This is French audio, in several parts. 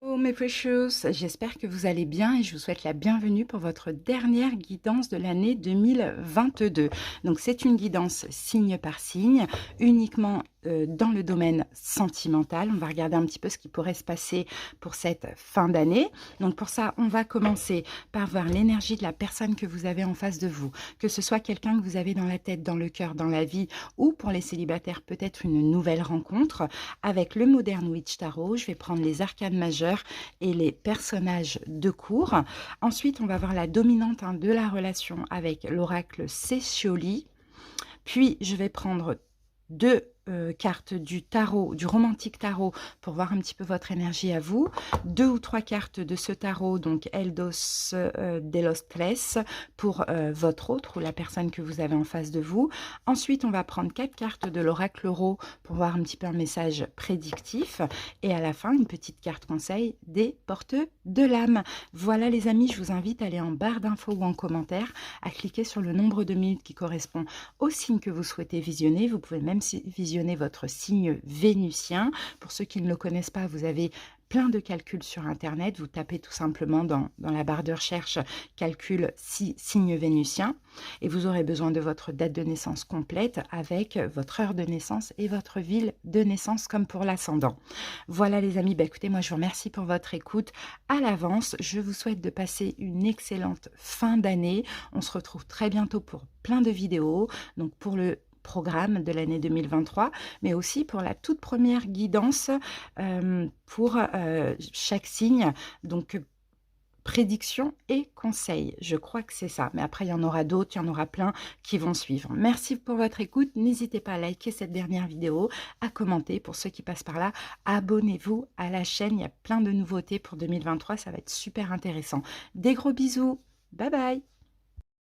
Hello mes precious, j'espère que vous allez bien et je vous souhaite la bienvenue pour votre dernière guidance de l'année 2022. Donc c'est une guidance signe par signe, uniquement dans le domaine sentimental. On va regarder un petit peu ce qui pourrait se passer pour cette fin d'année. Donc pour ça, on va commencer par voir l'énergie de la personne que vous avez en face de vous, que ce soit quelqu'un que vous avez dans la tête, dans le cœur, dans la vie, ou pour les célibataires, peut-être une nouvelle rencontre. Avec le Modern Witch Tarot, je vais prendre les arcanes majeures et les personnages de cours. Ensuite, on va voir la dominante de la relation avec l'oracle Ceccioli. Puis, je vais prendre deux cartes du tarot, du romantique tarot, pour voir un petit peu votre énergie à vous. 2 ou 3 cartes de ce tarot, donc Eldos de los Tres, pour votre autre ou la personne que vous avez en face de vous. Ensuite, on va prendre 4 cartes de l'oracle Euro pour voir un petit peu un message prédictif. Et à la fin, une petite carte conseil des porteurs de l'âme. Voilà les amis, je vous invite à aller en barre d'infos ou en commentaire, à cliquer sur le nombre de minutes qui correspond au signe que vous souhaitez visionner. Vous pouvez même visionner votre signe vénusien. Pour ceux qui ne le connaissent pas, vous avez plein de calculs sur internet. Vous tapez tout simplement dans la barre de recherche calcul signe vénusien et vous aurez besoin de votre date de naissance complète avec votre heure de naissance et votre ville de naissance comme pour l'ascendant. Voilà les amis, écoutez, moi je vous remercie pour votre écoute à l'avance. Je vous souhaite de passer une excellente fin d'année. On se retrouve très bientôt pour plein de vidéos. Donc pour le programme de l'année 2023, mais aussi pour la toute première guidance pour chaque signe, donc prédiction et conseil. Je crois que c'est ça, mais après il y en aura d'autres, il y en aura plein qui vont suivre. Merci pour votre écoute, n'hésitez pas à liker cette dernière vidéo, à commenter, pour ceux qui passent par là, abonnez-vous à la chaîne, il y a plein de nouveautés pour 2023, ça va être super intéressant. Des gros bisous, bye bye.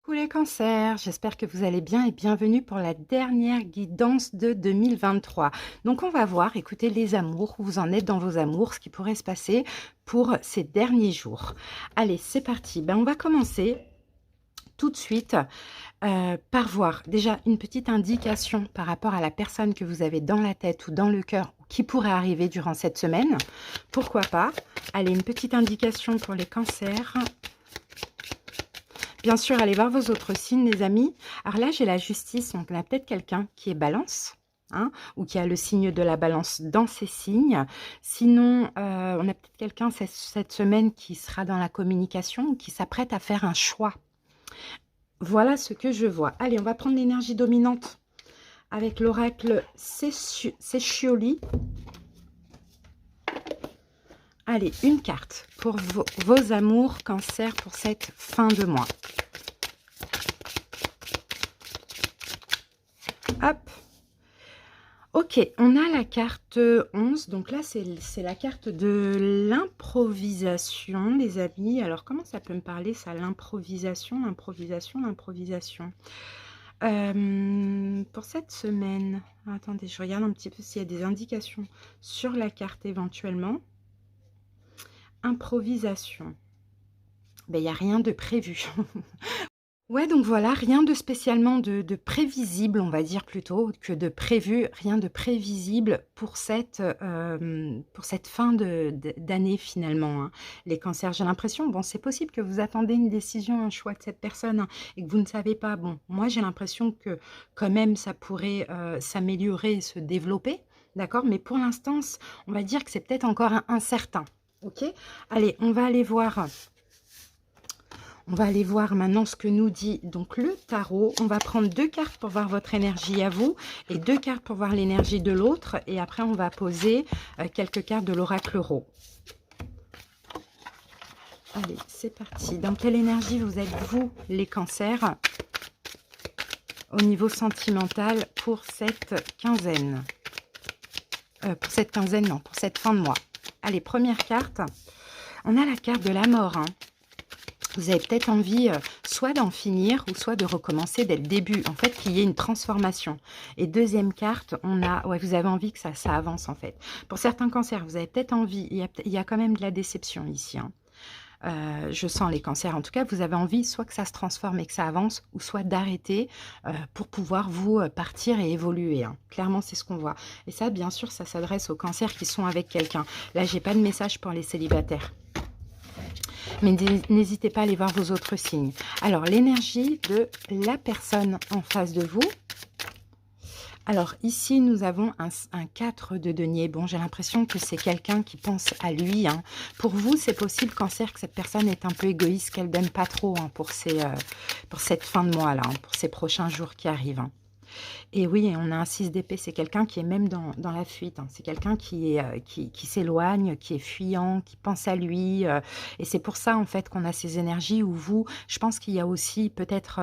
Coucou les cancers, j'espère que vous allez bien et bienvenue pour la dernière guidance de 2023. Donc on va voir, écoutez les amours, où vous en êtes dans vos amours, ce qui pourrait se passer pour ces derniers jours. Allez, c'est parti. On va commencer tout de suite par voir déjà une petite indication par rapport à la personne que vous avez dans la tête ou dans le cœur qui pourrait arriver durant cette semaine. Pourquoi pas? Allez, une petite indication pour les cancers. Bien sûr, allez voir vos autres signes, les amis. Alors là, j'ai la justice, donc on a peut-être quelqu'un qui est balance, hein, ou qui a le signe de la balance dans ses signes. Sinon, on a peut-être quelqu'un cette semaine qui sera dans la communication ou qui s'apprête à faire un choix. Voilà ce que je vois. Allez, on va prendre l'énergie dominante avec l'oracle Ceccioli. Allez, une carte pour vos amours cancer pour cette fin de mois. Hop. Ok, on a la carte 11. Donc là, c'est la carte de l'improvisation, les amis. Alors, comment ça peut me parler, ça, l'improvisation, l'improvisation. Pour cette semaine, attendez, je regarde un petit peu s'il y a des indications sur la carte éventuellement. Improvisation. Il n'y a rien de prévu. Ouais, donc voilà, rien de spécialement de prévisible, on va dire plutôt, que de prévu, rien de prévisible pour cette fin d'année finalement, hein. Les cancers, j'ai l'impression, bon, c'est possible que vous attendez une décision, un choix de cette personne, hein, et que vous ne savez pas. Bon, moi j'ai l'impression que quand même ça pourrait s'améliorer et se développer, d'accord? Mais pour l'instant, on va dire que c'est peut-être encore incertain, ok? Allez, on va aller voir... On va aller voir maintenant ce que nous dit donc le tarot. On va prendre 2 cartes pour voir votre énergie à vous et 2 cartes pour voir l'énergie de l'autre. Et après, on va poser quelques cartes de l'oracle Euro. Allez, c'est parti. Dans quelle énergie vous êtes, vous, les cancers, au niveau sentimental pour cette quinzaine? Pour cette quinzaine, non, pour cette fin de mois. Allez, première carte. On a la carte de la mort, hein. Vous avez peut-être envie soit d'en finir ou soit de recommencer dès le début. En fait, qu'il y ait une transformation. Et deuxième carte, on a... Ouais, vous avez envie que ça avance en fait. Pour certains cancers, vous avez peut-être envie... Il y a quand même de la déception ici. Hein. Je sens les cancers, en tout cas, vous avez envie soit que ça se transforme et que ça avance, ou soit d'arrêter pour pouvoir vous partir et évoluer. Hein. Clairement, c'est ce qu'on voit. Et ça, bien sûr, ça s'adresse aux cancers qui sont avec quelqu'un. Là, j'ai pas de message pour les célibataires. Mais n'hésitez pas à aller voir vos autres signes. Alors, l'énergie de la personne en face de vous. Alors, ici, nous avons un 4 de denier. Bon, j'ai l'impression que c'est quelqu'un qui pense à lui. Hein. Pour vous, c'est possible, cancer, que cette personne est un peu égoïste, qu'elle donne pas trop hein, pour cette fin de mois-là, hein, pour ces prochains jours qui arrivent. Hein. Et oui, on a un 6 d'épée, c'est quelqu'un qui est même dans la fuite. Hein. C'est quelqu'un qui s'éloigne, qui est fuyant, qui pense à lui. Et c'est pour ça, en fait, qu'on a ces énergies où vous, je pense qu'il y a aussi peut-être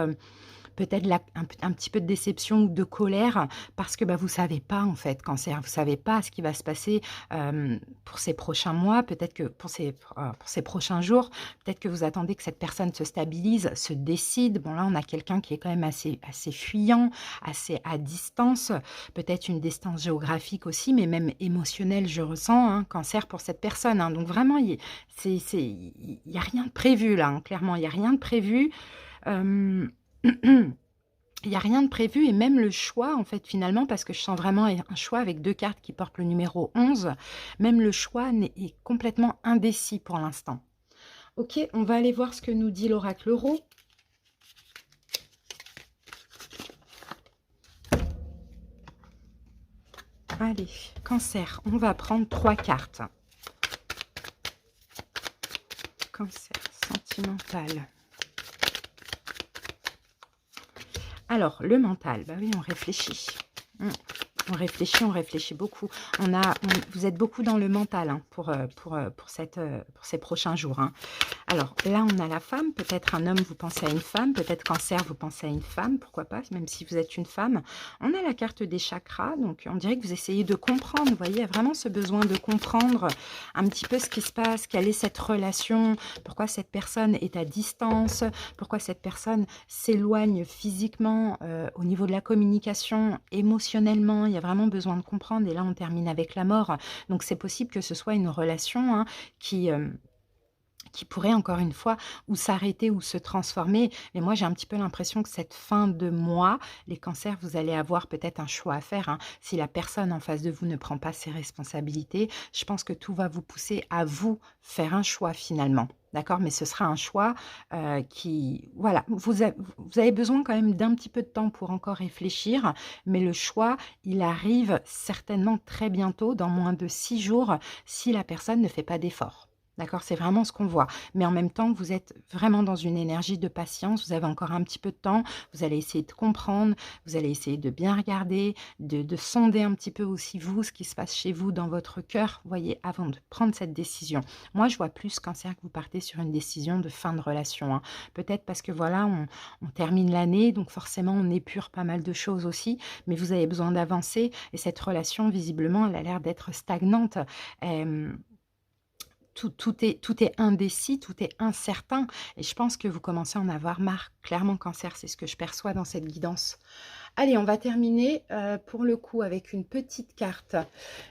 un petit peu de déception ou de colère parce que vous ne savez pas, en fait, cancer. Vous ne savez pas ce qui va se passer pour ces prochains mois, peut-être que pour ces prochains jours. Peut-être que vous attendez que cette personne se stabilise, se décide. Bon, là, on a quelqu'un qui est quand même assez fuyant, assez à distance. Peut-être une distance géographique aussi, mais même émotionnelle, je ressens, hein, cancer pour cette personne. Hein. Donc, vraiment, il n'y a rien de prévu, là. Hein, clairement, il n'y a rien de prévu. Il n'y a rien de prévu et même le choix, en fait, finalement, parce que je sens vraiment un choix avec 2 cartes qui portent le numéro 11, même le choix est complètement indécis pour l'instant. Ok, on va aller voir ce que nous dit l'oracle Euro. Allez, cancer, on va prendre 3 cartes. Cancer, sentimental. Alors, le mental, oui, on réfléchit. On réfléchit beaucoup. Vous êtes beaucoup dans le mental hein, pour ces prochains jours. Hein. Alors, là, on a la femme. Peut-être un homme, vous pensez à une femme. Peut-être cancer, vous pensez à une femme. Pourquoi pas, même si vous êtes une femme. On a la carte des chakras. Donc, on dirait que vous essayez de comprendre. Vous voyez, il y a vraiment ce besoin de comprendre un petit peu ce qui se passe. Quelle est cette relation? Pourquoi cette personne est à distance? Pourquoi cette personne s'éloigne physiquement au niveau de la communication, émotionnellement? Il y a vraiment besoin de comprendre. Et là, on termine avec la mort. Donc, c'est possible que ce soit une relation hein, qui pourrait encore une fois ou s'arrêter ou se transformer. Mais moi, j'ai un petit peu l'impression que cette fin de mois, les cancers, vous allez avoir peut-être un choix à faire. Hein. Si la personne en face de vous ne prend pas ses responsabilités, je pense que tout va vous pousser à vous faire un choix finalement. D'accord, mais ce sera un choix qui... Voilà, vous avez besoin quand même d'un petit peu de temps pour encore réfléchir, mais le choix, il arrive certainement très bientôt, dans moins de 6 jours, si la personne ne fait pas d'effort. D'accord, c'est vraiment ce qu'on voit. Mais en même temps, vous êtes vraiment dans une énergie de patience. Vous avez encore un petit peu de temps. Vous allez essayer de comprendre. Vous allez essayer de bien regarder, de sonder un petit peu aussi vous, ce qui se passe chez vous, dans votre cœur, voyez, avant de prendre cette décision. Moi, je vois plus cancer que vous partez sur une décision de fin de relation. Hein. Peut-être parce que voilà, on termine l'année, donc forcément, on épure pas mal de choses aussi. Mais vous avez besoin d'avancer. Et cette relation, visiblement, elle a l'air d'être stagnante. Tout est indécis, tout est incertain. Et je pense que vous commencez à en avoir marre. Clairement, cancer, c'est ce que je perçois dans cette guidance. Allez, on va terminer pour le coup avec une petite carte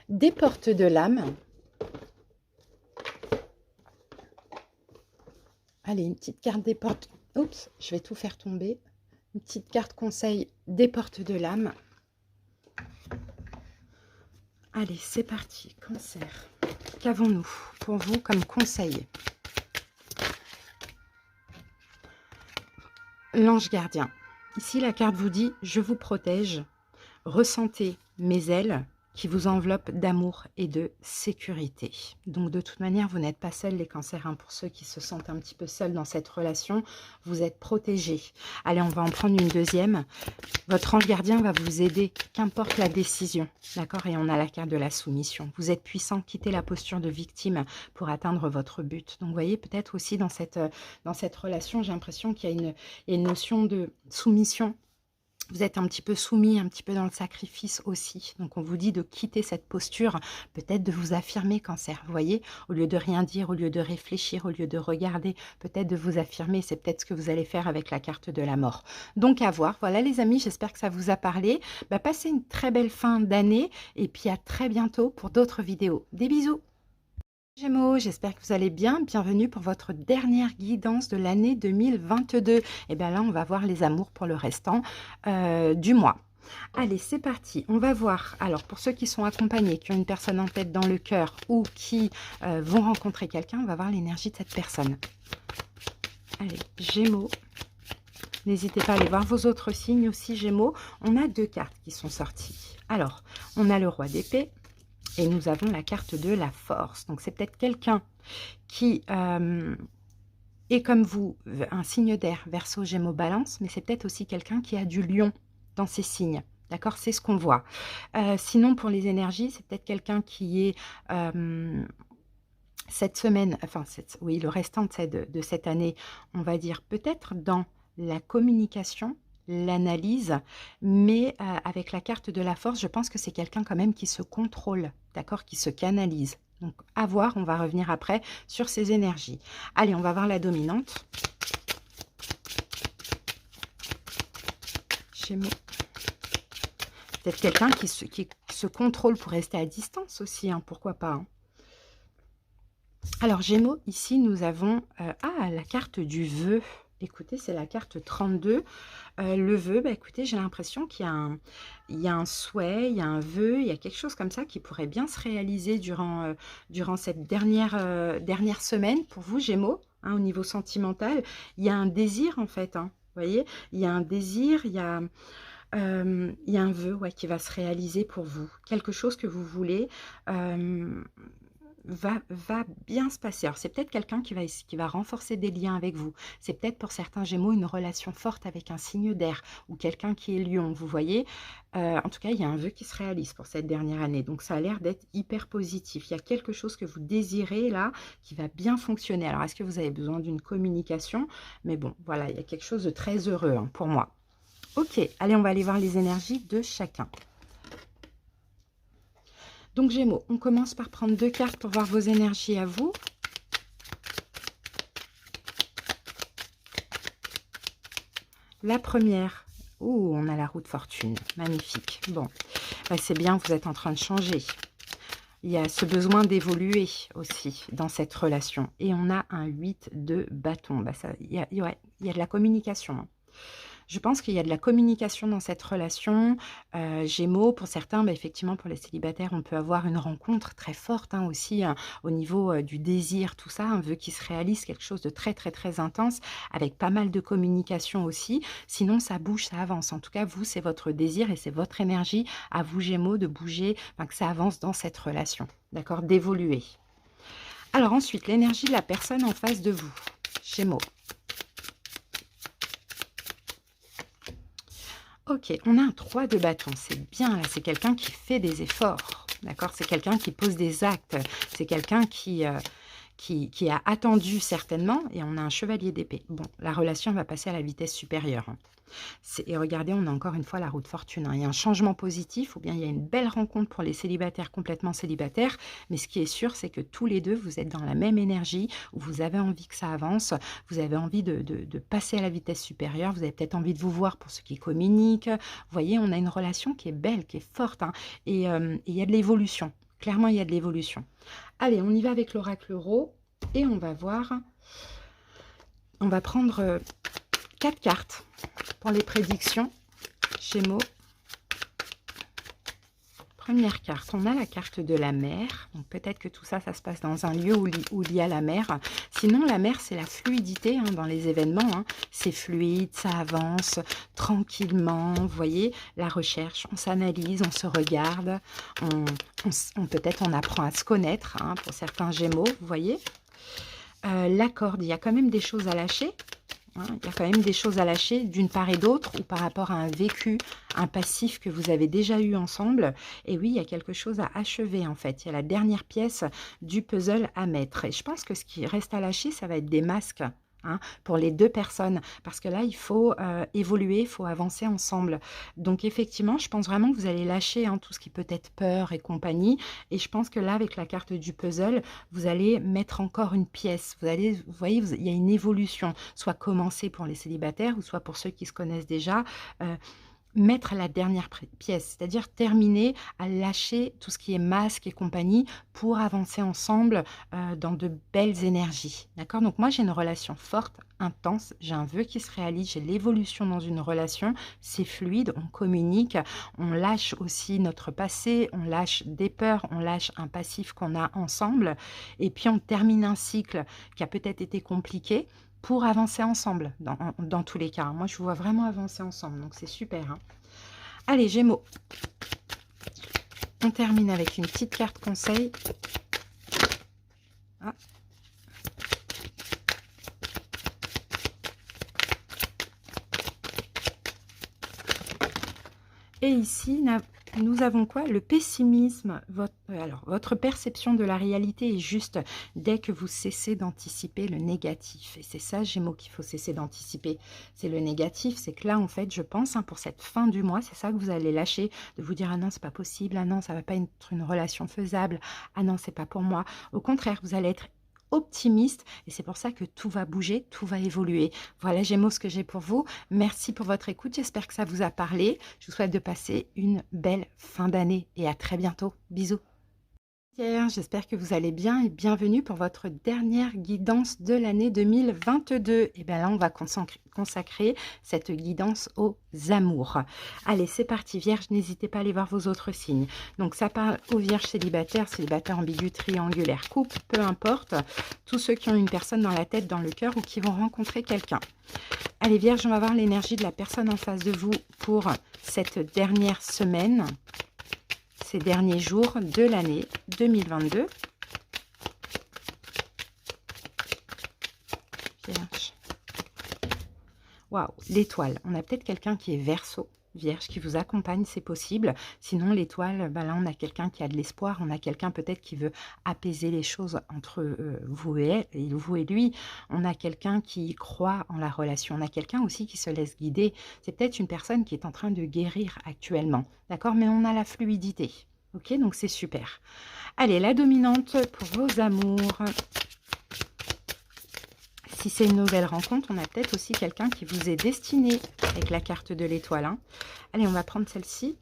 des portes de l'âme. Allez, une petite carte des portes... Oups, je vais tout faire tomber. Une petite carte conseil des portes de l'âme. Allez, c'est parti, cancer. Qu'avons-nous pour vous comme conseil? L'ange gardien. Ici, la carte vous dit « Je vous protège, ressentez mes ailes qui vous enveloppent d'amour et de sécurité. » Donc, de toute manière, vous n'êtes pas seuls, les cancers. Hein, pour ceux qui se sentent un petit peu seuls dans cette relation, vous êtes protégés. Allez, on va en prendre une deuxième. Votre ange gardien va vous aider, qu'importe la décision. D'accord? Et on a la carte de la soumission. Vous êtes puissant, quittez la posture de victime pour atteindre votre but. Donc, vous voyez, peut-être aussi dans cette relation, j'ai l'impression qu'il y a une notion de soumission. Vous êtes un petit peu soumis, un petit peu dans le sacrifice aussi. Donc, on vous dit de quitter cette posture, peut-être de vous affirmer, cancer. Vous voyez, au lieu de rien dire, au lieu de réfléchir, au lieu de regarder, peut-être de vous affirmer. C'est peut-être ce que vous allez faire avec la carte de la mort. Donc, à voir. Voilà, les amis, j'espère que ça vous a parlé. Passez une très belle fin d'année et puis à très bientôt pour d'autres vidéos. Des bisous! Gémeaux, j'espère que vous allez bien. Bienvenue pour votre dernière guidance de l'année 2022. Et bien là, on va voir les amours pour le restant du mois. Allez, c'est parti. On va voir. Alors, pour ceux qui sont accompagnés, qui ont une personne en tête dans le cœur ou qui vont rencontrer quelqu'un, on va voir l'énergie de cette personne. Allez, Gémeaux. N'hésitez pas à aller voir vos autres signes aussi, Gémeaux. On a 2 cartes qui sont sorties. Alors, on a le roi d'épée. Et nous avons la carte de la force. Donc, c'est peut-être quelqu'un qui est comme vous, un signe d'air, Verseau, Gémeaux, Balance, mais c'est peut-être aussi quelqu'un qui a du lion dans ses signes. D'accord? C'est ce qu'on voit. Sinon, pour les énergies, c'est peut-être quelqu'un qui est cette semaine, enfin, oui, le restant de cette année, on va dire peut-être dans la communication, l'analyse, mais avec la carte de la force, je pense que c'est quelqu'un quand même qui se contrôle, d'accord, qui se canalise. Donc, à voir, on va revenir après sur ces énergies. Allez, on va voir la dominante. Gémeaux. Peut-être quelqu'un qui se contrôle pour rester à distance aussi, hein, pourquoi pas. Hein. Alors, Gémeaux, ici, nous avons la carte du vœu. Écoutez, c'est la carte 32. Le vœu, bah, écoutez, j'ai l'impression qu'il y a un souhait, il y a un vœu, il y a quelque chose comme ça qui pourrait bien se réaliser durant cette dernière semaine pour vous, Gémeaux, hein, au niveau sentimental. Il y a un désir, en fait, hein, vous voyez, il y a un désir, il y a un vœu, ouais, qui va se réaliser pour vous. Quelque chose que vous voulez va bien se passer. Alors, c'est peut-être quelqu'un qui va renforcer des liens avec vous. C'est peut-être pour certains Gémeaux une relation forte avec un signe d'air ou quelqu'un qui est lion, vous voyez. En tout cas, il y a un vœu qui se réalise pour cette dernière année. Donc, ça a l'air d'être hyper positif. Il y a quelque chose que vous désirez là qui va bien fonctionner. Alors, est-ce que vous avez besoin d'une communication? Mais bon, voilà, il y a quelque chose de très heureux, hein, pour moi. Ok, allez, on va aller voir les énergies de chacun. Donc, Gémeaux, on commence par prendre 2 cartes pour voir vos énergies à vous. La première, on a la roue de fortune, magnifique. Bon, bah, c'est bien, vous êtes en train de changer. Il y a ce besoin d'évoluer aussi dans cette relation. Et on a un 8 de bâton. Bah, il y a de la communication. Hein. Je pense qu'il y a de la communication dans cette relation. Gémeaux, pour certains, bah, effectivement, pour les célibataires, on peut avoir une rencontre très forte hein, aussi hein, au niveau du désir, tout ça, un vœu qui se réalise, quelque chose de très, très, très intense, avec pas mal de communication aussi. Sinon, ça bouge, ça avance. En tout cas, vous, c'est votre désir et c'est votre énergie à vous, Gémeaux, de bouger, enfin, que ça avance dans cette relation, d'accord, d'évoluer. Alors ensuite, l'énergie de la personne en face de vous, Gémeaux. Ok, on a un 3 de bâton, c'est bien, là, c'est quelqu'un qui fait des efforts, d'accord? C'est quelqu'un qui pose des actes, c'est quelqu'un qui a attendu certainement, et on a un chevalier d'épée. Bon, la relation va passer à la vitesse supérieure. Hein. Et regardez, on a encore une fois la roue de fortune. Hein. Il y a un changement positif, ou bien il y a une belle rencontre pour les célibataires complètement célibataires, mais ce qui est sûr, c'est que tous les deux, vous êtes dans la même énergie, où vous avez envie que ça avance, vous avez envie de passer à la vitesse supérieure, vous avez peut-être envie de vous voir pour ceux qui communiquent. Vous voyez, on a une relation qui est belle, qui est forte, hein, et il y a de l'évolution. Clairement, il y a de l'évolution. Allez, on y va avec l'oracle Euro, et on va voir, on va prendre 4 cartes pour les prédictions, Gémeaux. Première carte, on a la carte de la mer. Donc peut-être que tout ça, ça se passe dans un lieu où il y a la mer. Sinon, la mer, c'est la fluidité hein, dans les événements. Hein. C'est fluide, ça avance tranquillement. Vous voyez, la recherche, on s'analyse, on se regarde. Peut-être on apprend à se connaître hein, pour certains Gémeaux, vous voyez. La corde, il y a quand même des choses à lâcher. Hein, il y a quand même des choses à lâcher d'une part et d'autre ou par rapport à un vécu, un passif que vous avez déjà eu ensemble. Et oui, il y a quelque chose à achever en fait. Il y a la dernière pièce du puzzle à mettre. Et je pense que ce qui reste à lâcher, ça va être des masques. Hein, pour les 2 personnes, parce que là, il faut évoluer, il faut avancer ensemble. Donc, effectivement, je pense vraiment que vous allez lâcher hein, tout ce qui peut être peur et compagnie. Et je pense que là, avec la carte du puzzle, vous allez mettre encore une pièce. Vous voyez, il y a une évolution, soit commencer pour les célibataires, ou soit pour ceux qui se connaissent déjà. mettre la dernière pièce, c'est-à-dire terminer à lâcher tout ce qui est masque et compagnie pour avancer ensemble dans de belles énergies. D'accord? Donc moi, j'ai une relation forte, intense, j'ai un vœu qui se réalise, j'ai l'évolution dans une relation, c'est fluide, on communique, on lâche aussi notre passé, on lâche des peurs, on lâche un passif qu'on a ensemble, et puis on termine un cycle qui a peut-être été compliqué, pour avancer ensemble, dans tous les cas. Moi, je vous vois vraiment avancer ensemble, donc c'est super, hein. Allez, Gémeaux, on termine avec une petite carte conseil. Ah. Et ici, nous avons quoi? Le pessimisme. Alors, votre perception de la réalité est juste dès que vous cessez d'anticiper le négatif. Et c'est ça, Gémeaux, qu'il faut cesser d'anticiper. C'est le négatif. C'est que là, en fait, je pense, hein, pour cette fin du mois, c'est ça que vous allez lâcher, de vous dire, ah non, c'est pas possible, ah non, ça va pas être une relation faisable, ah non, c'est pas pour moi. Au contraire, vous allez être optimiste et c'est pour ça que tout va bouger, tout va évoluer. Voilà, Gémeaux, ce que j'ai pour vous. Merci pour votre écoute, j'espère que ça vous a parlé. Je vous souhaite de passer une belle fin d'année et à très bientôt. Bisous. J'espère que vous allez bien et bienvenue pour votre dernière guidance de l'année 2022. Et bien là, on va consacrer cette guidance aux amours. Allez, c'est parti, Vierge, n'hésitez pas à aller voir vos autres signes. Donc ça parle aux Vierges célibataires, ambigu, triangulaire, couple, peu importe. Tous ceux qui ont une personne dans la tête, dans le cœur ou qui vont rencontrer quelqu'un. Allez, Vierge, on va voir l'énergie de la personne en face de vous pour cette dernière semaine. Ces derniers jours de l'année 2022. Vierge. Waouh, l'étoile. On a peut-être quelqu'un qui est Verseau, Vierge, qui vous accompagne, c'est possible. Sinon, l'étoile, ben là, on a quelqu'un qui a de l'espoir. On a quelqu'un peut-être qui veut apaiser les choses entre vous et lui. On a quelqu'un qui croit en la relation. On a quelqu'un aussi qui se laisse guider. C'est peut-être une personne qui est en train de guérir actuellement. D'accord? Mais on a la fluidité. Ok, donc c'est super. Allez, la dominante pour vos amours. Si c'est une nouvelle rencontre, on a peut-être aussi quelqu'un qui vous est destiné avec la carte de l'étoile. Hein. Allez, on va prendre celle-ci.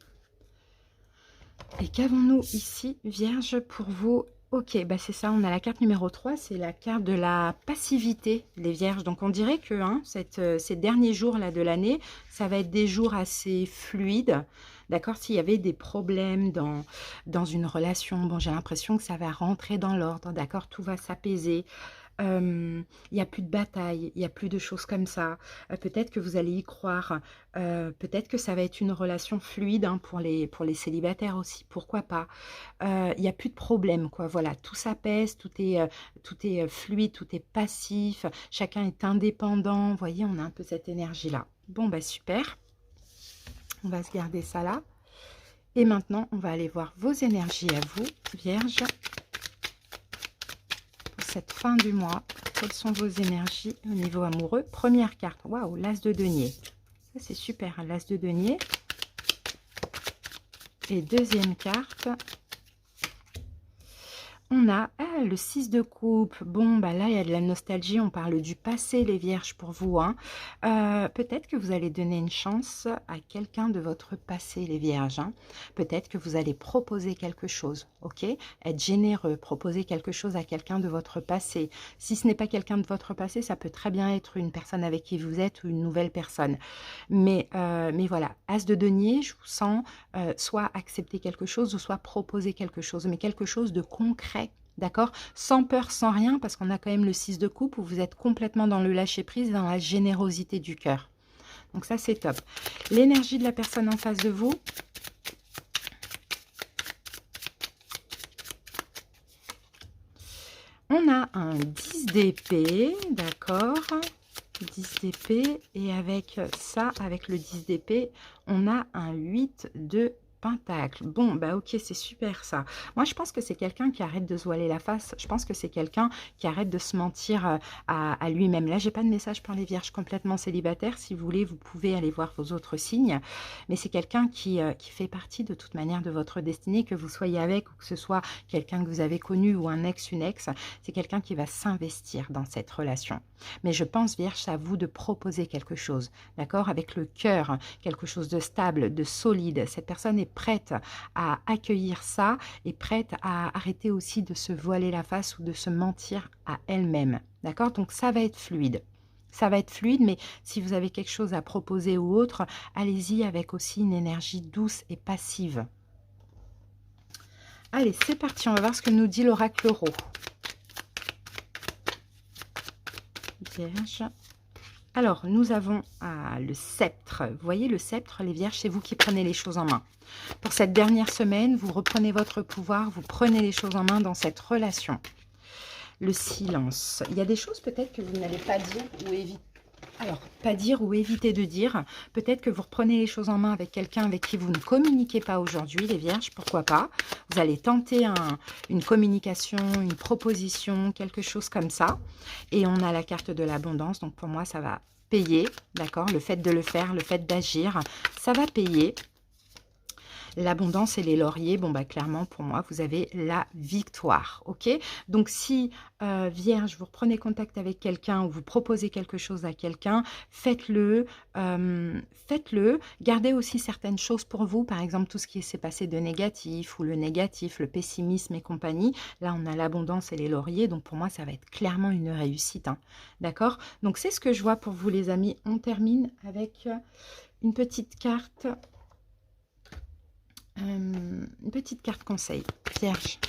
Et qu'avons-nous ici, Vierge, pour vous? Ok, bah c'est ça, on a la carte numéro 3, c'est la carte de la passivité, les Vierges. Donc on dirait que hein, ces derniers jours-là de l'année, ça va être des jours assez fluides. D'accord, s'il y avait des problèmes dans une relation, bon, j'ai l'impression que ça va rentrer dans l'ordre, d'accord, tout va s'apaiser. Il n'y a plus de bataille, il n'y a plus de choses comme ça. Peut-être que vous allez y croire. Peut-être que ça va être une relation fluide hein, pour les célibataires aussi, pourquoi pas. Il n'y a plus de problème, quoi. Voilà, tout s'apaise, tout est fluide, tout est passif, chacun est indépendant. Vous voyez, on a un peu cette énergie-là. Bon, bah super. On va se garder ça là. Et maintenant, on va aller voir vos énergies à vous, Vierge. Pour cette fin du mois, quelles sont vos énergies au niveau amoureux? Première carte, waouh, l'as de denier. Ça, c'est super, l'as de denier. Et deuxième carte, on a le 6 de coupe. Bon, bah là, il y a de la nostalgie. On parle du passé, les Vierges, pour vous. Hein. Peut-être que vous allez donner une chance à quelqu'un de votre passé, les Vierges. Hein. Peut-être que vous allez proposer quelque chose, ok? Être généreux, proposer quelque chose à quelqu'un de votre passé. Si ce n'est pas quelqu'un de votre passé, ça peut très bien être une personne avec qui vous êtes ou une nouvelle personne. Mais voilà, as de denier, je vous sens soit accepter quelque chose ou soit proposer quelque chose, mais quelque chose de concret. D'accord? Sans peur, sans rien, parce qu'on a quand même le 6 de coupe où vous êtes complètement dans le lâcher-prise, dans la générosité du cœur. Donc ça, c'est top. L'énergie de la personne en face de vous. On a un 10 d'épée, d'accord? 10 d'épée. Et avec ça, avec le 10 d'épée, on a un 8 de Pentacle. Bon, bah ok, c'est super ça. Moi, je pense que c'est quelqu'un qui arrête de se voiler la face. Je pense que c'est quelqu'un qui arrête de se mentir à lui-même. Là, j'ai pas de message pour les vierges complètement célibataires. Si vous voulez, vous pouvez aller voir vos autres signes. Mais c'est quelqu'un qui fait partie de toute manière de votre destinée, que vous soyez avec ou que ce soit quelqu'un que vous avez connu ou un ex, une ex. C'est quelqu'un qui va s'investir dans cette relation. Mais je pense, vierge, à vous de proposer quelque chose, d'accord, avec le cœur, quelque chose de stable, de solide. Cette personne est prête à accueillir ça, est prête à arrêter aussi de se voiler la face ou de se mentir à elle-même, d'accord? Donc ça va être fluide. Ça va être fluide, mais si vous avez quelque chose à proposer ou autre, allez-y avec aussi une énergie douce et passive. Allez, c'est parti, on va voir ce que nous dit l'oracle Euro. Vierge. Alors, nous avons le sceptre. Vous voyez, le sceptre, les vierges, c'est vous qui prenez les choses en main. Pour cette dernière semaine, vous reprenez votre pouvoir, vous prenez les choses en main dans cette relation. Le silence. Il y a des choses peut-être que vous n'allez pas dire ou éviter. Alors, pas dire ou éviter de dire. Peut-être que vous reprenez les choses en main avec quelqu'un avec qui vous ne communiquez pas aujourd'hui, les vierges, pourquoi pas. Vous allez tenter une communication, une proposition, quelque chose comme ça. Et on a la carte de l'abondance, donc pour moi, ça va payer, d'accord? Le fait de le faire, le fait d'agir, ça va payer. L'abondance et les lauriers, bon bah clairement pour moi vous avez la victoire, ok? Donc si Vierge, vous reprenez contact avec quelqu'un ou vous proposez quelque chose à quelqu'un, faites-le, gardez aussi certaines choses pour vous, par exemple tout ce qui s'est passé de négatif ou le négatif, le pessimisme et compagnie. Là on a l'abondance et les lauriers, donc pour moi ça va être clairement une réussite, hein, d'accord? Donc c'est ce que je vois pour vous les amis. On termine avec une petite carte. Une petite carte conseil, Vierge.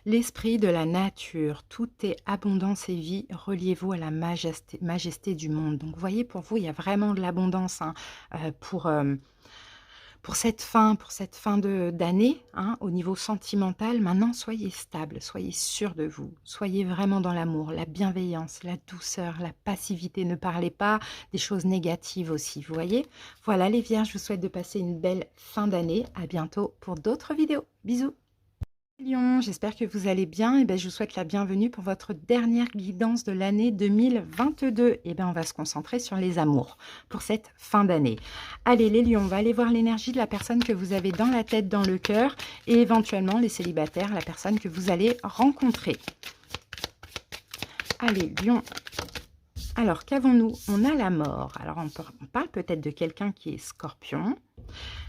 L'esprit de la nature, tout est abondance et vie, reliez-vous à la majesté du monde. Donc vous voyez, pour vous, il y a vraiment de l'abondance, hein, pour cette fin d'année, hein, au niveau sentimental. Maintenant, soyez stable, soyez sûr de vous, soyez vraiment dans l'amour, la bienveillance, la douceur, la passivité. Ne parlez pas des choses négatives aussi, vous voyez. Voilà les vierges, je vous souhaite de passer une belle fin d'année. À bientôt pour d'autres vidéos. Bisous. Lion, j'espère que vous allez bien. Et ben, je vous souhaite la bienvenue pour votre dernière guidance de l'année 2022. Et ben, on va se concentrer sur les amours pour cette fin d'année. Allez les lions, on va aller voir l'énergie de la personne que vous avez dans la tête, dans le cœur, et éventuellement les célibataires, la personne que vous allez rencontrer. Allez lion. Alors qu'avons-nous? On a la mort. Alors on parle peut-être de quelqu'un qui est scorpion.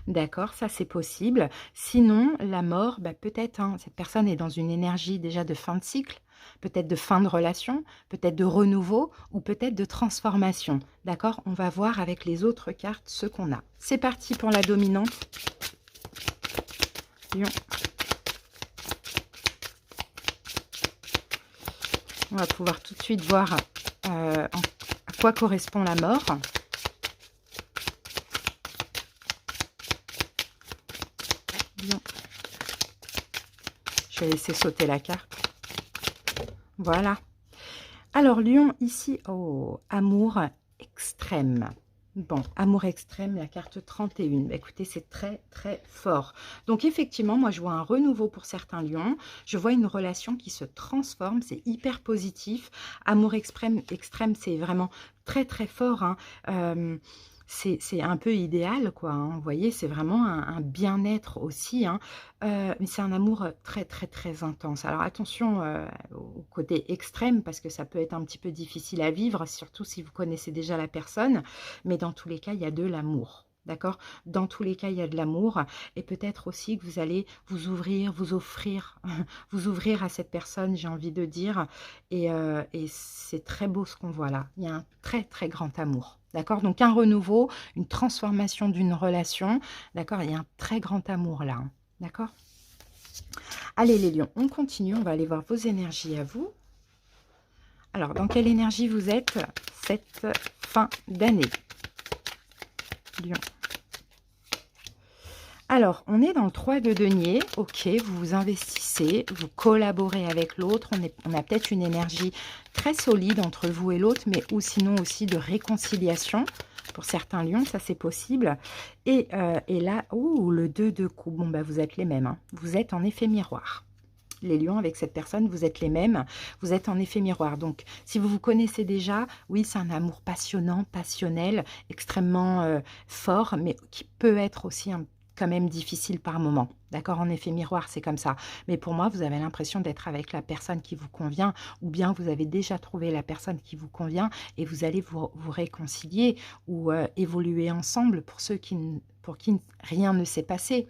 D'accord, ça c'est possible. Sinon, la mort, bah, peut-être, hein, cette personne est dans une énergie déjà de fin de cycle, peut-être de fin de relation, peut-être de renouveau ou peut-être de transformation. D'accord, on va voir avec les autres cartes ce qu'on a. C'est parti pour la dominante. Lion. On va pouvoir tout de suite voir à quoi correspond la mort. Je vais laisser sauter la carte. Voilà. Alors, lion, ici, oh, amour extrême. Bon, amour extrême, la carte 31. Bah, écoutez, c'est très, très fort. Donc, effectivement, moi, je vois un renouveau pour certains lions. Je vois une relation qui se transforme. C'est hyper positif. Amour extrême, c'est vraiment très, très fort, hein. C'est un peu idéal, quoi, hein. Vous voyez, c'est vraiment un bien-être aussi, hein. Mais c'est un amour très, très, très intense. Alors, attention au côté extrême, parce que ça peut être un petit peu difficile à vivre, surtout si vous connaissez déjà la personne. Mais dans tous les cas, il y a de l'amour. D'accord? Dans tous les cas, il y a de l'amour. Et peut-être aussi que vous allez vous ouvrir, vous offrir, vous ouvrir à cette personne, j'ai envie de dire. Et c'est très beau ce qu'on voit là. Il y a un très, très grand amour. D'accord? Donc, un renouveau, une transformation d'une relation. D'accord? Il y a un très grand amour là. Hein. D'accord? Allez, les lions, on continue. On va aller voir vos énergies à vous. Alors, dans quelle énergie vous êtes cette fin d'année? Lion. Alors, on est dans le 3 de denier. Ok, vous vous investissez, vous collaborez avec l'autre. On a peut-être une énergie très solide entre vous et l'autre, mais ou sinon aussi de réconciliation. Pour certains lions, ça c'est possible. Et là, ouh, le 2 de coupe. Bon, bah, vous êtes les mêmes, hein. Vous êtes en effet miroir. Les lions avec cette personne, vous êtes les mêmes, vous êtes en effet miroir. Donc, si vous vous connaissez déjà, oui, c'est un amour passionnant, passionnel, extrêmement fort, mais qui peut être aussi quand même difficile par moment. D'accord? En effet miroir, c'est comme ça. Mais pour moi, vous avez l'impression d'être avec la personne qui vous convient, ou bien vous avez déjà trouvé la personne qui vous convient et vous allez vous réconcilier ou évoluer ensemble pour ceux pour qui rien ne s'est passé.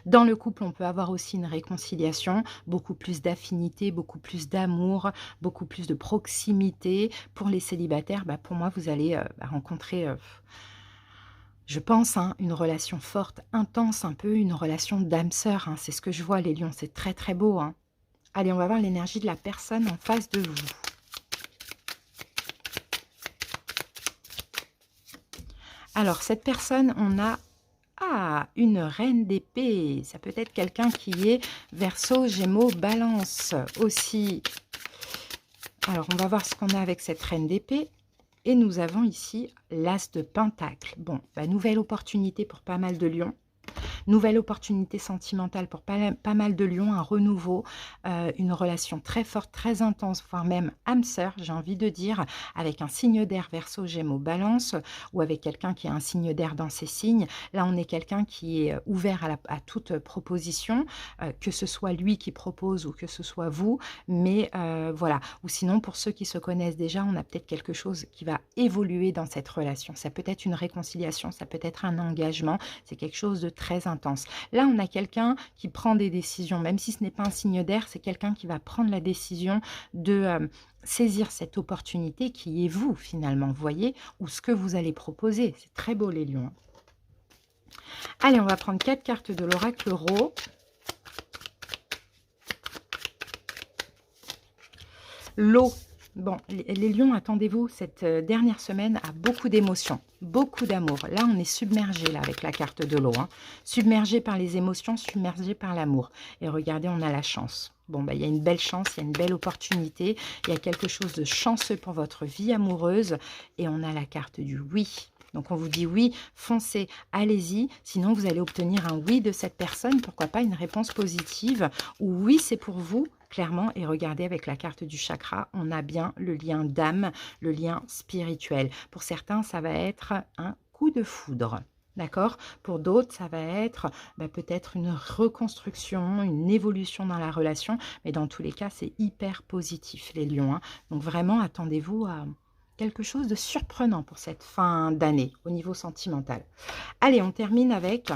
Dans le couple, on peut avoir aussi une réconciliation, beaucoup plus d'affinité, beaucoup plus d'amour, beaucoup plus de proximité. Pour les célibataires, bah, pour moi, vous allez rencontrer, je pense, hein, une relation forte, intense, un peu une relation d'âme sœur, hein. C'est ce que je vois, les lions, c'est très très beau, hein. Allez, on va voir l'énergie de la personne en face de vous. Alors, cette personne, on a une reine d'épée. Ça peut être quelqu'un qui est Verseau, Gémeaux, Balance aussi. Alors, on va voir ce qu'on a avec cette reine d'épée. Et nous avons ici l'as de pentacle. Bon, bah, nouvelle opportunité pour pas mal de lions. Nouvelle opportunité sentimentale pour pas mal de lions, un renouveau, une relation très forte, très intense, voire même âme sœur, j'ai envie de dire, avec un signe d'air Verseau, Gémeaux, Balance, ou avec quelqu'un qui a un signe d'air dans ses signes. Là, on est quelqu'un qui est ouvert à toute proposition, que ce soit lui qui propose ou que ce soit vous, mais voilà. Ou sinon, pour ceux qui se connaissent déjà, on a peut-être quelque chose qui va évoluer dans cette relation. Ça peut être une réconciliation, ça peut être un engagement, c'est quelque chose de très intense. Là, on a quelqu'un qui prend des décisions, même si ce n'est pas un signe d'air, c'est quelqu'un qui va prendre la décision de saisir cette opportunité qui est vous, finalement, vous voyez, ou ce que vous allez proposer. C'est très beau, les lions. Allez, on va prendre 4 cartes de l'oracle Ro. L'eau. Bon, les lions, attendez-vous, cette dernière semaine a beaucoup d'émotions, beaucoup d'amour. Là, on est submergé là, avec la carte de l'eau. Hein. Submergé par les émotions, submergé par l'amour. Et regardez, on a la chance. Bon, bah, il y a une belle chance, il y a une belle opportunité. Il y a quelque chose de chanceux pour votre vie amoureuse. Et on a la carte du oui. Donc, on vous dit oui, foncez, allez-y. Sinon, vous allez obtenir un oui de cette personne. Pourquoi pas une réponse positive ou oui, c'est pour vous. Clairement, et regardez avec la carte du chakra, on a bien le lien d'âme, le lien spirituel. Pour certains, ça va être un coup de foudre. D'accord? Pour d'autres, ça va être peut-être une reconstruction, une évolution dans la relation. Mais dans tous les cas, c'est hyper positif, les lions. Hein. Donc vraiment, attendez-vous à quelque chose de surprenant pour cette fin d'année au niveau sentimental. Allez, on termine avec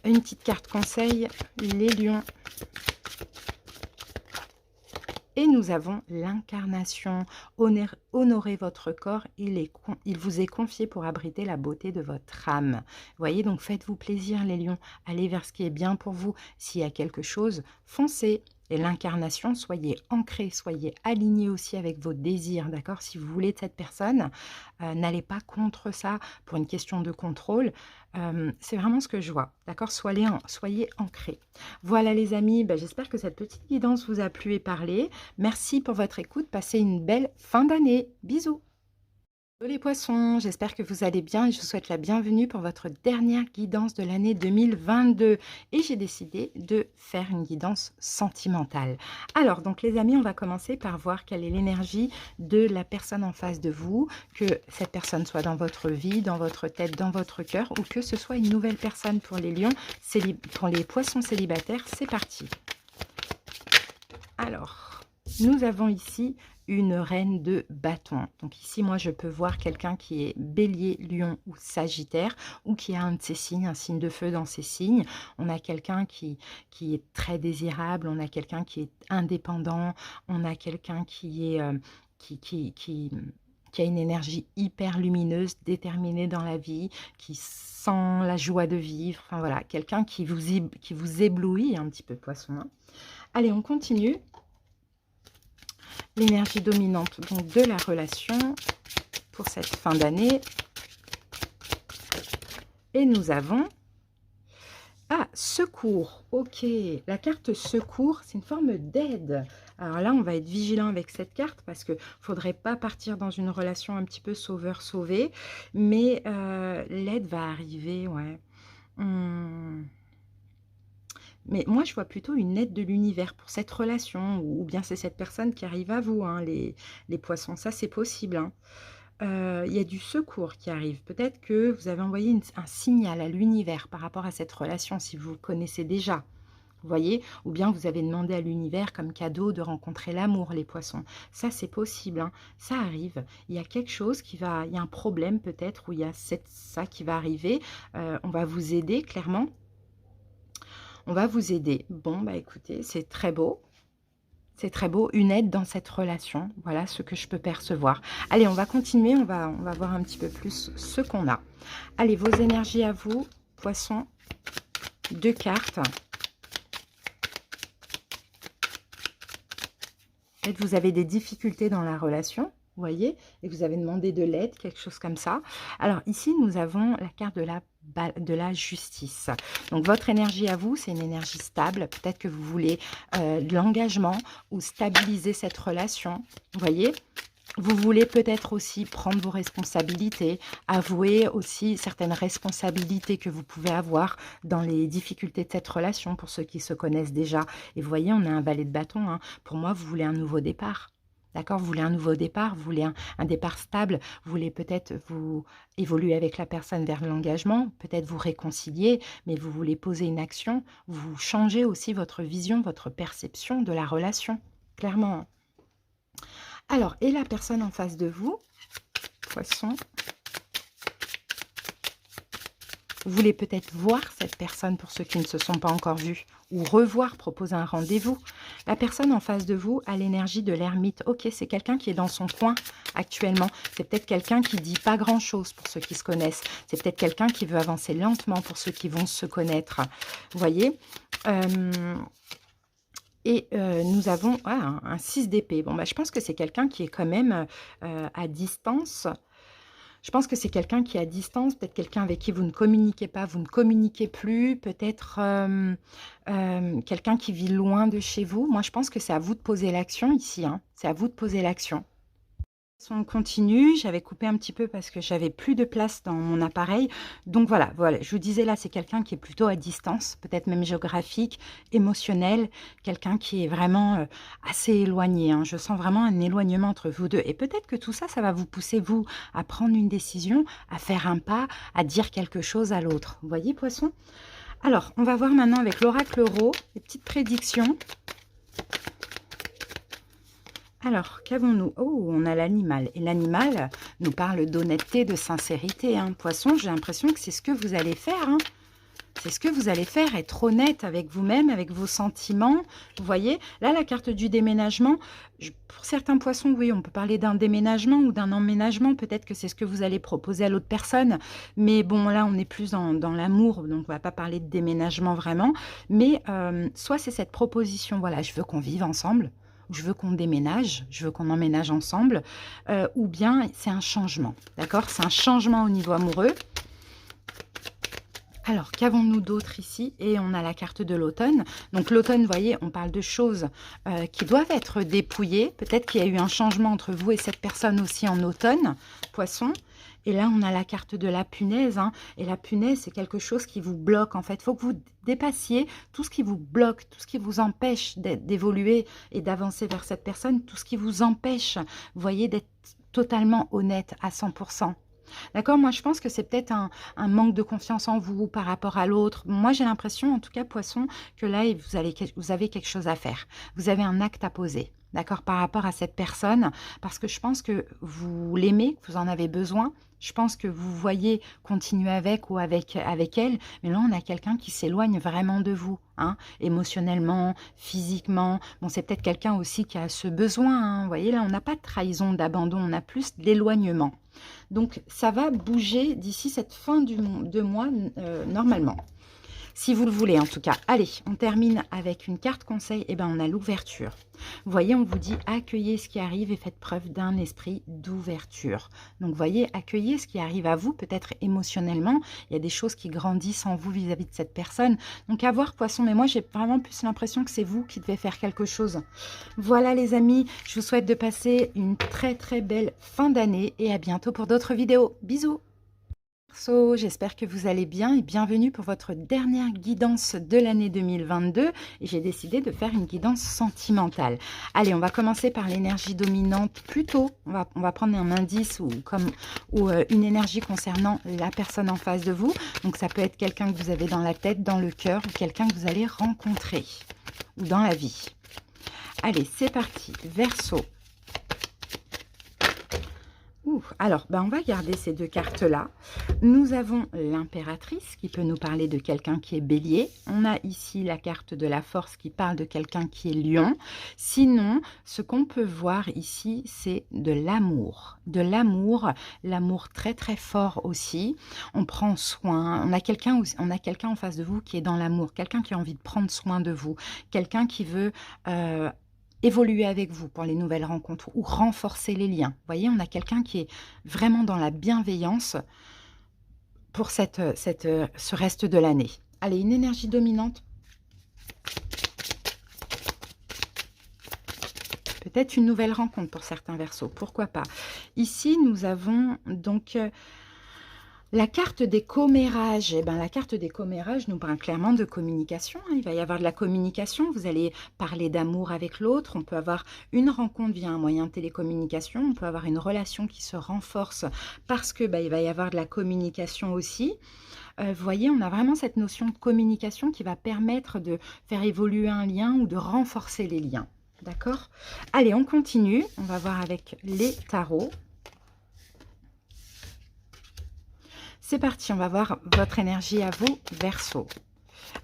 une petite carte conseil, les lions. Et nous avons l'incarnation. Honorez votre corps, il vous est confié pour abriter la beauté de votre âme. Vous voyez, donc faites-vous plaisir les lions, allez vers ce qui est bien pour vous. S'il y a quelque chose, foncez. Et l'incarnation, soyez ancrés, soyez alignés aussi avec vos désirs, d'accord? Si vous voulez de cette personne, n'allez pas contre ça pour une question de contrôle. C'est vraiment ce que je vois, d'accord? Soyez ancrés. Voilà les amis, j'espère que cette petite guidance vous a plu et parlé. Merci pour votre écoute, passez une belle fin d'année. Bisous! Les poissons, j'espère que vous allez bien et je vous souhaite la bienvenue pour votre dernière guidance de l'année 2022. Et j'ai décidé de faire une guidance sentimentale. Alors, donc les amis, on va commencer par voir quelle est l'énergie de la personne en face de vous, que cette personne soit dans votre vie, dans votre tête, dans votre cœur, ou que ce soit une nouvelle personne pour les lions, pour les poissons célibataires. C'est parti. Alors, nous avons ici une reine de bâton. Donc ici, moi, je peux voir quelqu'un qui est bélier, lion ou sagittaire, ou qui a un de ses signes, un signe de feu dans ses signes. On a quelqu'un qui est très désirable, on a quelqu'un qui est indépendant, on a quelqu'un qui est qui a une énergie hyper lumineuse, déterminée dans la vie, qui sent la joie de vivre. Enfin voilà, quelqu'un qui vous éblouit un petit peu, poisson. Hein. Allez, on continue. L'énergie dominante donc de la relation pour cette fin d'année. Et nous avons... Ah, secours. Ok, la carte secours, c'est une forme d'aide. Alors là, on va être vigilant avec cette carte parce qu'il ne faudrait pas partir dans une relation un petit peu sauveur-sauvé. Mais l'aide va arriver, ouais. Hum. Mais moi, je vois plutôt une aide de l'univers pour cette relation, ou bien c'est cette personne qui arrive à vous, hein, les poissons. Ça, c'est possible, hein. Il y a du secours qui arrive. Peut-être que vous avez envoyé un signal à l'univers par rapport à cette relation, si vous connaissez déjà. Vous voyez? Ou bien vous avez demandé à l'univers comme cadeau de rencontrer l'amour, les poissons. Ça, c'est possible, hein. Ça arrive. Il y a quelque chose qui va... Il y a un problème peut-être où il y a ça qui va arriver. On va vous aider, clairement. On va vous aider. Bon, bah écoutez, c'est très beau. C'est très beau, une aide dans cette relation. Voilà ce que je peux percevoir. Allez, on va continuer, on va voir un petit peu plus ce qu'on a. Allez, vos énergies à vous, poisson, 2 cartes. Peut-être vous avez des difficultés dans la relation, vous voyez, et vous avez demandé de l'aide, quelque chose comme ça. Alors ici, nous avons la carte de la justice. Donc votre énergie à vous, c'est une énergie stable. Peut-être que vous voulez de l'engagement ou stabiliser cette relation, vous voyez. Vous voulez peut-être aussi prendre vos responsabilités, avouer aussi certaines responsabilités que vous pouvez avoir dans les difficultés de cette relation pour ceux qui se connaissent déjà. Et vous voyez, on a un valet de bâton, hein. Pour moi, vous voulez un nouveau départ. D'accord? Vous voulez un nouveau départ, vous voulez un départ stable, vous voulez peut-être vous évoluer avec la personne vers l'engagement, peut-être vous réconcilier, mais vous voulez poser une action, vous changez aussi votre vision, votre perception de la relation, clairement. Alors, et la personne en face de vous, poisson, vous voulez peut-être voir cette personne pour ceux qui ne se sont pas encore vus, ou revoir, proposer un rendez-vous. La personne en face de vous a l'énergie de l'ermite. Ok, c'est quelqu'un qui est dans son coin actuellement. C'est peut-être quelqu'un qui dit pas grand-chose pour ceux qui se connaissent. C'est peut-être quelqu'un qui veut avancer lentement pour ceux qui vont se connaître. Vous voyez et nous avons un 6 d'épée. Bon, bah, je pense que c'est quelqu'un qui est quand même à distance. Je pense que c'est quelqu'un qui est à distance, peut-être quelqu'un avec qui vous ne communiquez pas, vous ne communiquez plus, peut-être quelqu'un qui vit loin de chez vous. Moi, je pense que c'est à vous de poser l'action ici, hein. C'est à vous de poser l'action. On continue, j'avais coupé un petit peu parce que j'avais plus de place dans mon appareil. Donc voilà, je vous disais là, c'est quelqu'un qui est plutôt à distance, peut-être même géographique, émotionnel, quelqu'un qui est vraiment assez éloigné, hein. Je sens vraiment un éloignement entre vous deux. Et peut-être que tout ça, ça va vous pousser, vous, à prendre une décision, à faire un pas, à dire quelque chose à l'autre. Vous voyez, poisson? Alors, on va voir maintenant avec l'oracle Euro, les petites prédictions. Alors, qu'avons-nous? Oh, on a l'animal. Et l'animal nous parle d'honnêteté, de sincérité, hein. Poisson, j'ai l'impression que c'est ce que vous allez faire, hein. C'est ce que vous allez faire, être honnête avec vous-même, avec vos sentiments. Vous voyez, là, la carte du déménagement, pour certains poissons, oui, on peut parler d'un déménagement ou d'un emménagement. Peut-être que c'est ce que vous allez proposer à l'autre personne. Mais bon, là, on est plus dans l'amour, donc on ne va pas parler de déménagement vraiment. Mais soit c'est cette proposition, voilà, je veux qu'on vive ensemble, je veux qu'on déménage, je veux qu'on emménage ensemble, ou bien c'est un changement, d'accord? C'est un changement au niveau amoureux. Alors, qu'avons-nous d'autre ici? Et on a la carte de l'automne. Donc l'automne, vous voyez, on parle de choses qui doivent être dépouillées. Peut-être qu'il y a eu un changement entre vous et cette personne aussi en automne, poisson. Et là, on a la carte de la punaise, hein. Et la punaise, c'est quelque chose qui vous bloque, en fait. Il faut que vous dépassiez tout ce qui vous bloque, tout ce qui vous empêche d'évoluer et d'avancer vers cette personne, tout ce qui vous empêche, vous voyez, d'être totalement honnête à 100%. D'accord? Moi, je pense que c'est peut-être un manque de confiance en vous par rapport à l'autre. Moi, j'ai l'impression, en tout cas, poisson, que là, vous avez quelque chose à faire. Vous avez un acte à poser, d'accord, par rapport à cette personne, parce que je pense que vous l'aimez, que vous en avez besoin. Je pense que vous voyez continuer avec ou avec elle, mais là, on a quelqu'un qui s'éloigne vraiment de vous, hein, émotionnellement, physiquement. Bon, c'est peut-être quelqu'un aussi qui a ce besoin, hein. Vous voyez, là, on n'a pas de trahison, d'abandon, on a plus d'éloignement. Donc, ça va bouger d'ici cette fin de mois, normalement. si vous le voulez en tout cas. Allez, on termine avec une carte conseil. Et ben, on a l'ouverture. Vous voyez, on vous dit accueillez ce qui arrive et faites preuve d'un esprit d'ouverture. Donc, vous voyez, accueillez ce qui arrive à vous, peut-être émotionnellement. Il y a des choses qui grandissent en vous vis-à-vis de cette personne. Donc, à voir, poisson. Mais moi, j'ai vraiment plus l'impression que c'est vous qui devez faire quelque chose. Voilà, les amis. Je vous souhaite de passer une très, très belle fin d'année et à bientôt pour d'autres vidéos. Bisous! J'espère que vous allez bien et bienvenue pour votre dernière guidance de l'année 2022 et j'ai décidé de faire une guidance sentimentale. Allez, on va commencer par l'énergie dominante plutôt. On va prendre un indice ou une énergie concernant la personne en face de vous. Donc ça peut être quelqu'un que vous avez dans la tête, dans le cœur ou quelqu'un que vous allez rencontrer ou dans la vie. Allez, c'est parti. Verseau. Alors, on va garder ces deux cartes-là. Nous avons l'impératrice qui peut nous parler de quelqu'un qui est bélier. On a ici la carte de la force qui parle de quelqu'un qui est lion. Sinon, ce qu'on peut voir ici, c'est de l'amour. De l'amour, l'amour très très fort aussi. On prend soin, on a quelqu'un en face de vous qui est dans l'amour, quelqu'un qui a envie de prendre soin de vous, quelqu'un qui veut... évoluer avec vous pour les nouvelles rencontres ou renforcer les liens. Vous voyez, on a quelqu'un qui est vraiment dans la bienveillance pour ce reste de l'année. Allez, une énergie dominante. Peut-être une nouvelle rencontre pour certains Verseaux, pourquoi pas. Ici, nous avons donc... la carte des commérages, la carte des commérages nous parle clairement de communication. Il va y avoir de la communication, vous allez parler d'amour avec l'autre, on peut avoir une rencontre via un moyen de télécommunication, on peut avoir une relation qui se renforce parce que il va y avoir de la communication aussi. Vous voyez, on a vraiment cette notion de communication qui va permettre de faire évoluer un lien ou de renforcer les liens. D'accord? Allez, on continue, on va voir avec les tarots. C'est parti, on va voir votre énergie à vous, Verseau.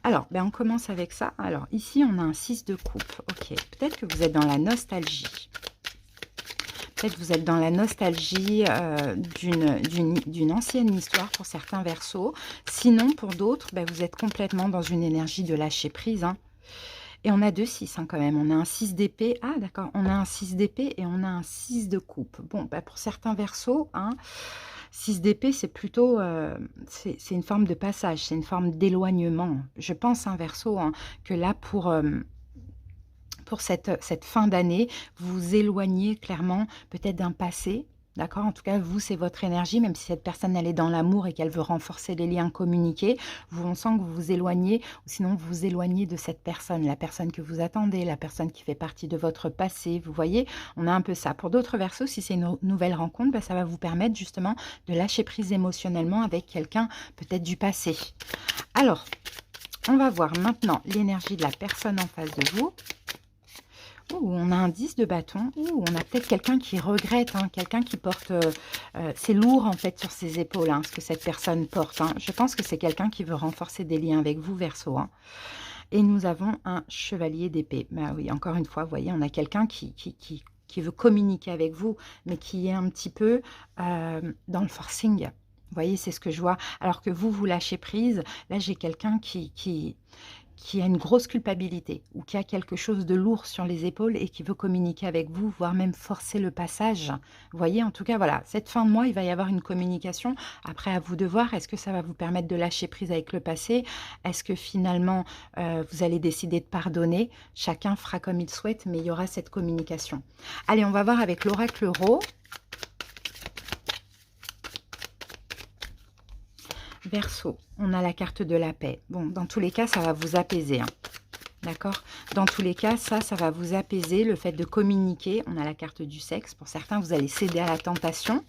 Alors, on commence avec ça. Alors, ici, on a un 6 de coupe. Ok, peut-être que vous êtes dans la nostalgie. Peut-être que vous êtes dans la nostalgie d'une ancienne histoire pour certains Verseaux. Sinon, pour d'autres, vous êtes complètement dans une énergie de lâcher prise. Et on a 2 6 quand même. On a un 6 d'épée. Ah, d'accord. On a un 6 d'épée et on a un 6 de coupe. Bon, pour certains Verseaux... 6 d'épée, c'est plutôt, c'est une forme de passage, c'est une forme d'éloignement. Je pense, Verseau, que là, pour cette fin d'année, vous vous éloignez clairement peut-être d'un passé. D'accord? En tout cas, vous, c'est votre énergie, même si cette personne, elle est dans l'amour et qu'elle veut renforcer les liens communiqués, on sent que vous vous éloignez, ou sinon vous vous éloignez de cette personne, la personne que vous attendez, la personne qui fait partie de votre passé. Vous voyez, on a un peu ça. Pour d'autres Verseaux, si c'est une nouvelle rencontre, ça va vous permettre justement de lâcher prise émotionnellement avec quelqu'un peut-être du passé. Alors, on va voir maintenant l'énergie de la personne en face de vous. On a un 10 de bâton. On a peut-être quelqu'un qui regrette, quelqu'un qui porte... c'est lourd en fait sur ses épaules, ce que cette personne porte. Je pense que c'est quelqu'un qui veut renforcer des liens avec vous, Verseau. Et nous avons un chevalier d'épée. Oui, encore une fois, vous voyez, on a quelqu'un qui veut communiquer avec vous, mais qui est un petit peu dans le forcing. Vous voyez, c'est ce que je vois. Alors que vous lâchez prise. Là, j'ai quelqu'un qui a une grosse culpabilité ou qui a quelque chose de lourd sur les épaules et qui veut communiquer avec vous, voire même forcer le passage. Vous voyez, en tout cas, voilà, cette fin de mois, il va y avoir une communication. Après, à vous de voir, est-ce que ça va vous permettre de lâcher prise avec le passé? Est-ce que finalement, vous allez décider de pardonner? Chacun fera comme il souhaite, mais il y aura cette communication. Allez, on va voir avec l'oracle Rho. Verseau, on a la carte de la paix. Bon, dans tous les cas, ça va vous apaiser. D'accord? Dans tous les cas, ça va vous apaiser. Le fait de communiquer, on a la carte du sexe. Pour certains, vous allez céder à la tentation.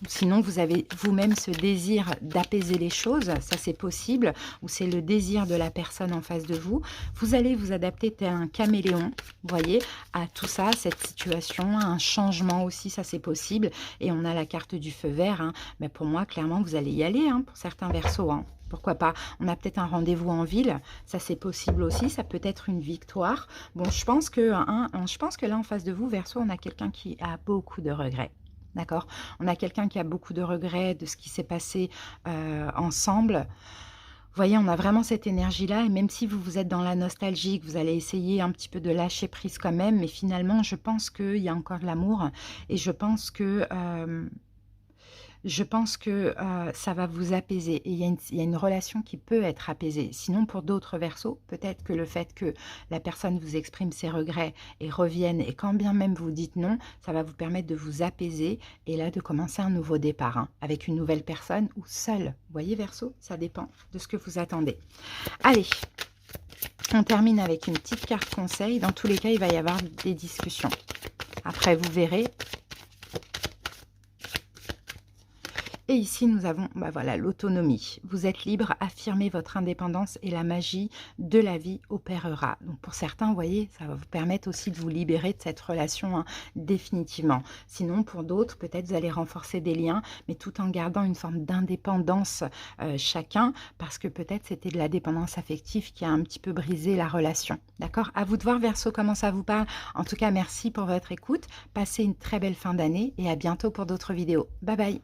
Sinon, vous avez vous-même ce désir d'apaiser les choses. Ça, c'est possible. Ou c'est le désir de la personne en face de vous. Vous allez vous adapter tel un caméléon, vous voyez, à tout ça, cette situation, à un changement aussi, ça, c'est possible. Et on a la carte du feu vert. Mais pour moi, clairement, vous allez y aller pour certains Verseaux. Pourquoi pas? On a peut-être un rendez-vous en ville, ça c'est possible aussi, ça peut être une victoire. Bon, je pense que là en face de vous, Verseau, on a quelqu'un qui a beaucoup de regrets. D'accord? On a quelqu'un qui a beaucoup de regrets de ce qui s'est passé ensemble. Vous voyez, on a vraiment cette énergie-là et même si vous êtes dans la nostalgie, que vous allez essayer un petit peu de lâcher prise quand même, mais finalement, je pense qu'il y a encore de l'amour et je pense que ça va vous apaiser et il y a une relation qui peut être apaisée. Sinon, pour d'autres versos, peut-être que le fait que la personne vous exprime ses regrets et revienne et quand bien même vous dites non, ça va vous permettre de vous apaiser et là, de commencer un nouveau départ, hein, avec une nouvelle personne ou seul. Vous voyez, verso, ça dépend de ce que vous attendez. Allez, on termine avec une petite carte conseil. Dans tous les cas, il va y avoir des discussions. Après, vous verrez. Et ici, nous avons voilà, l'autonomie. Vous êtes libre, affirmez votre indépendance et la magie de la vie opérera. Donc pour certains, vous voyez, ça va vous permettre aussi de vous libérer de cette relation, hein, définitivement. Sinon, pour d'autres, peut-être vous allez renforcer des liens, mais tout en gardant une forme d'indépendance chacun, parce que peut-être c'était de la dépendance affective qui a un petit peu brisé la relation. D'accord? À vous de voir, Verseau, comment ça vous parle. En tout cas, merci pour votre écoute. Passez une très belle fin d'année et à bientôt pour d'autres vidéos. Bye bye!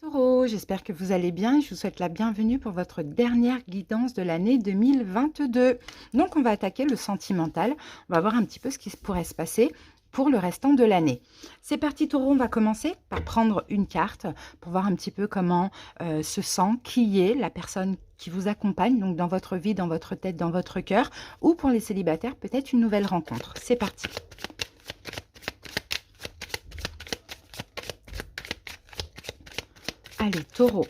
Taureau, j'espère que vous allez bien et je vous souhaite la bienvenue pour votre dernière guidance de l'année 2022. Donc, on va attaquer le sentimental. On va voir un petit peu ce qui pourrait se passer pour le restant de l'année. C'est parti, Taureau, on va commencer par prendre une carte pour voir un petit peu comment se sent, qui est la personne qui vous accompagne, donc dans votre vie, dans votre tête, dans votre cœur, ou pour les célibataires, peut-être une nouvelle rencontre. C'est parti. Allez, Taureau.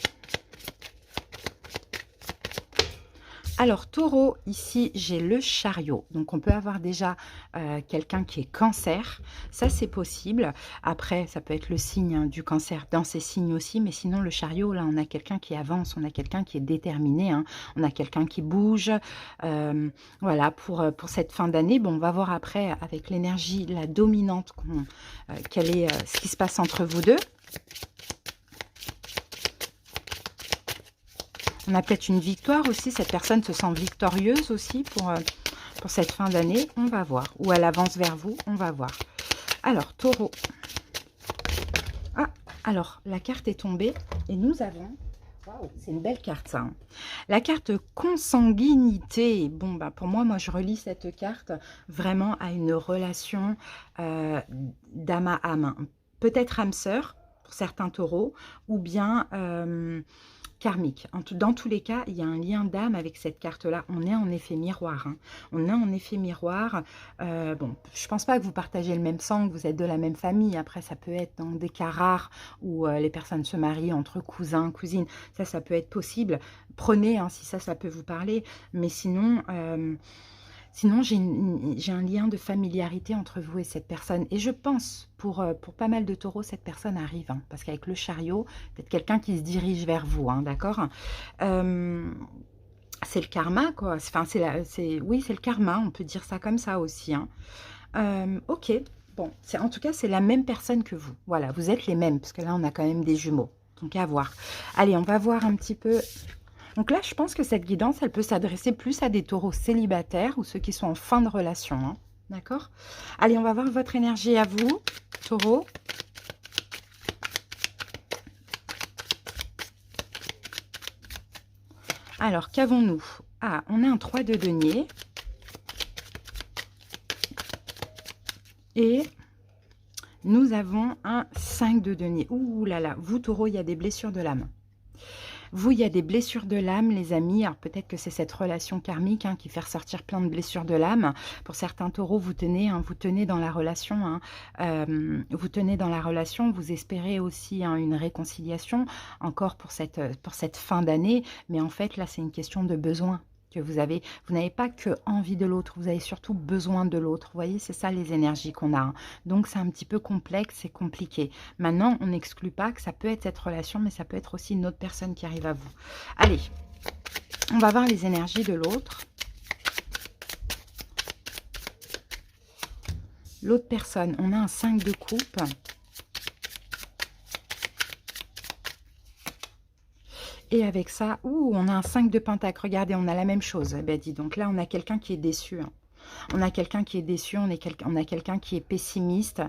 Alors, Taureau, ici, j'ai le chariot. Donc, on peut avoir déjà quelqu'un qui est cancer. Ça, c'est possible. Après, ça peut être le signe, hein, du cancer dans ces signes aussi. Mais sinon, le chariot, là, on a quelqu'un qui avance. On a quelqu'un qui est déterminé, hein. On a quelqu'un qui bouge. Voilà, pour cette fin d'année. Bon, on va voir après, avec l'énergie, la dominante, quel est ce qui se passe entre vous deux. On a peut-être une victoire aussi. Cette personne se sent victorieuse aussi pour cette fin d'année. On va voir. Ou elle avance vers vous. On va voir. Alors, Taureau. Ah, alors, la carte est tombée. Et nous avons... Waouh, c'est une belle carte, ça, hein. La carte consanguinité. Bon, bah, pour moi, je relis cette carte vraiment à une relation d'âme à âme. Peut-être âme-sœur pour certains taureaux. Ou bien... karmique. Dans tous les cas, il y a un lien d'âme avec cette carte-là. On est en effet miroir, hein. On est en effet miroir. Bon, je pense pas que vous partagez le même sang, que vous êtes de la même famille. Après, ça peut être dans des cas rares où les personnes se marient entre cousins, cousines. Ça peut être possible. Prenez, hein, si ça peut vous parler. Mais sinon... Sinon, j'ai un lien de familiarité entre vous et cette personne. Et je pense, pour pas mal de taureaux, cette personne arrive, hein, parce qu'avec le chariot, peut-être quelqu'un qui se dirige vers vous, hein, d'accord? C'est le karma, quoi. Enfin, oui, c'est le karma, on peut dire ça comme ça aussi, hein. Ok, bon, en tout cas, c'est la même personne que vous. Voilà, vous êtes les mêmes, parce que là, on a quand même des jumeaux. Donc, à voir. Allez, on va voir un petit peu... Donc là, je pense que cette guidance, elle peut s'adresser plus à des taureaux célibataires ou ceux qui sont en fin de relation, hein. D'accord? Allez, on va voir votre énergie à vous, taureau. Alors, qu'avons-nous? Ah, on a un 3 de denier. Et nous avons un 5 de denier. Ouh là là, vous, taureau, il y a des blessures de l'âme. Vous, il y a des blessures de l'âme, les amis. Alors, peut-être que c'est cette relation karmique, hein, qui fait ressortir plein de blessures de l'âme. Pour certains taureaux, vous tenez dans la relation, hein. Vous tenez dans la relation. Vous espérez aussi, hein, une réconciliation, encore pour cette fin d'année. Mais en fait, là, c'est une question de besoin que vous avez. Vous n'avez pas que envie de l'autre, vous avez surtout besoin de l'autre. Vous voyez, c'est ça les énergies qu'on a, hein. Donc, c'est un petit peu complexe et compliqué. Maintenant, on n'exclut pas que ça peut être cette relation, mais ça peut être aussi une autre personne qui arrive à vous. Allez, on va voir les énergies de l'autre. L'autre personne, on a un 5 de coupe. Et avec ça, on a un 5 de pentacle. Regardez, on a la même chose. Eh ben, dis donc, là, on a quelqu'un qui est déçu, hein. On a quelqu'un qui est déçu, on a quelqu'un qui est pessimiste.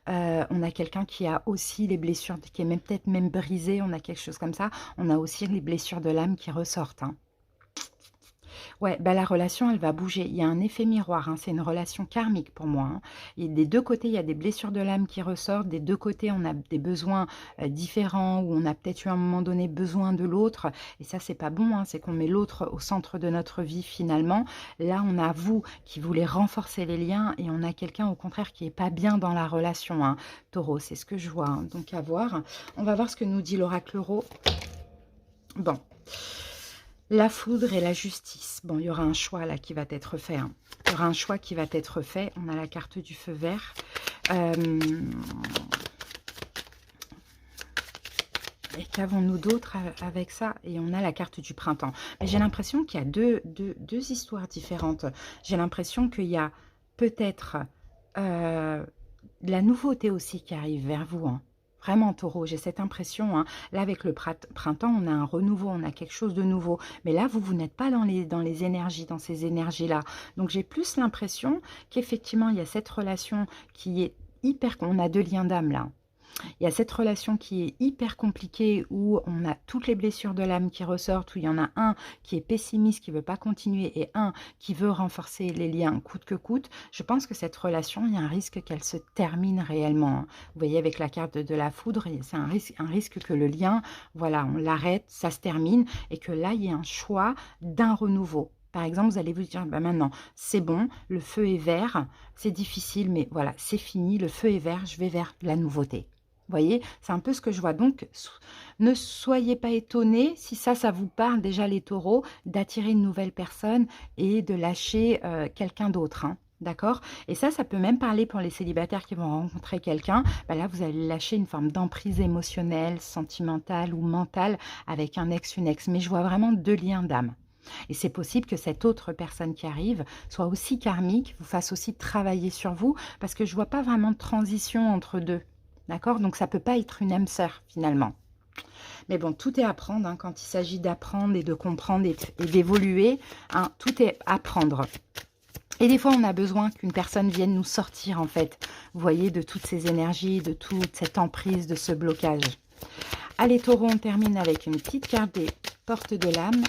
On a quelqu'un qui a aussi les blessures, qui est peut-être même brisé. On a quelque chose comme ça. On a aussi les blessures de l'âme qui ressortent, hein. Ouais, bah, la relation, elle va bouger. Il y a un effet miroir, hein, c'est une relation karmique pour moi, hein. Et des 2 côtés, il y a des blessures de l'âme qui ressortent. Des 2 côtés, on a des besoins, différents, où on a peut-être eu à un moment donné besoin de l'autre et ça, c'est pas bon, hein, c'est qu'on met l'autre au centre de notre vie finalement. Là, on a vous qui voulez renforcer les liens et on a quelqu'un au contraire qui est pas bien dans la relation, hein, Taureau, c'est ce que je vois, hein, donc à voir. On va voir ce que nous dit l'oracle Euro. Bon. La foudre et la justice. Bon, il y aura un choix là qui va être fait, hein. Il y aura un choix qui va être fait. On a la carte du feu vert. Et qu'avons-nous d'autre avec ça? Et on a la carte du printemps. J'ai l'impression qu'il y a deux histoires différentes. J'ai l'impression qu'il y a peut-être de la nouveauté aussi qui arrive vers vous, hein. Vraiment, Taureau, j'ai cette impression, hein. Là, avec le printemps, on a un renouveau, on a quelque chose de nouveau. Mais là, vous n'êtes pas dans les énergies, dans ces énergies-là. Donc, j'ai plus l'impression qu'effectivement, il y a cette relation qui est hyper... On a 2 liens d'âme, là. Il y a cette relation qui est hyper compliquée où on a toutes les blessures de l'âme qui ressortent, où il y en a un qui est pessimiste, qui ne veut pas continuer et un qui veut renforcer les liens coûte que coûte. Je pense que cette relation, il y a un risque qu'elle se termine réellement, hein. Vous voyez avec la carte de la foudre, c'est un risque que le lien, voilà, on l'arrête, ça se termine et que là, il y ait un choix d'un renouveau. Par exemple, vous allez vous dire, bah maintenant, c'est bon, le feu est vert, c'est difficile, mais voilà, c'est fini, le feu est vert, je vais vers la nouveauté. Vous voyez, c'est un peu ce que je vois. Donc, ne soyez pas étonnés, si ça vous parle déjà les taureaux, d'attirer une nouvelle personne et de lâcher quelqu'un d'autre, hein. D'accord? Et ça peut même parler pour les célibataires qui vont rencontrer quelqu'un. Bah là, vous allez lâcher une forme d'emprise émotionnelle, sentimentale ou mentale avec un ex, une ex. Mais je vois vraiment 2 liens d'âme. Et c'est possible que cette autre personne qui arrive soit aussi karmique, vous fasse aussi travailler sur vous, parce que je ne vois pas vraiment de transition entre deux. D'accord? Donc ça ne peut pas être une âme sœur finalement. Mais bon, tout est à apprendre, hein, quand il s'agit d'apprendre et de comprendre et d'évoluer, hein, tout est à apprendre. Et des fois, on a besoin qu'une personne vienne nous sortir, en fait, vous voyez, de toutes ces énergies, de toute cette emprise, de ce blocage. Allez, Taureau, on termine avec une petite carte des portes de l'âme.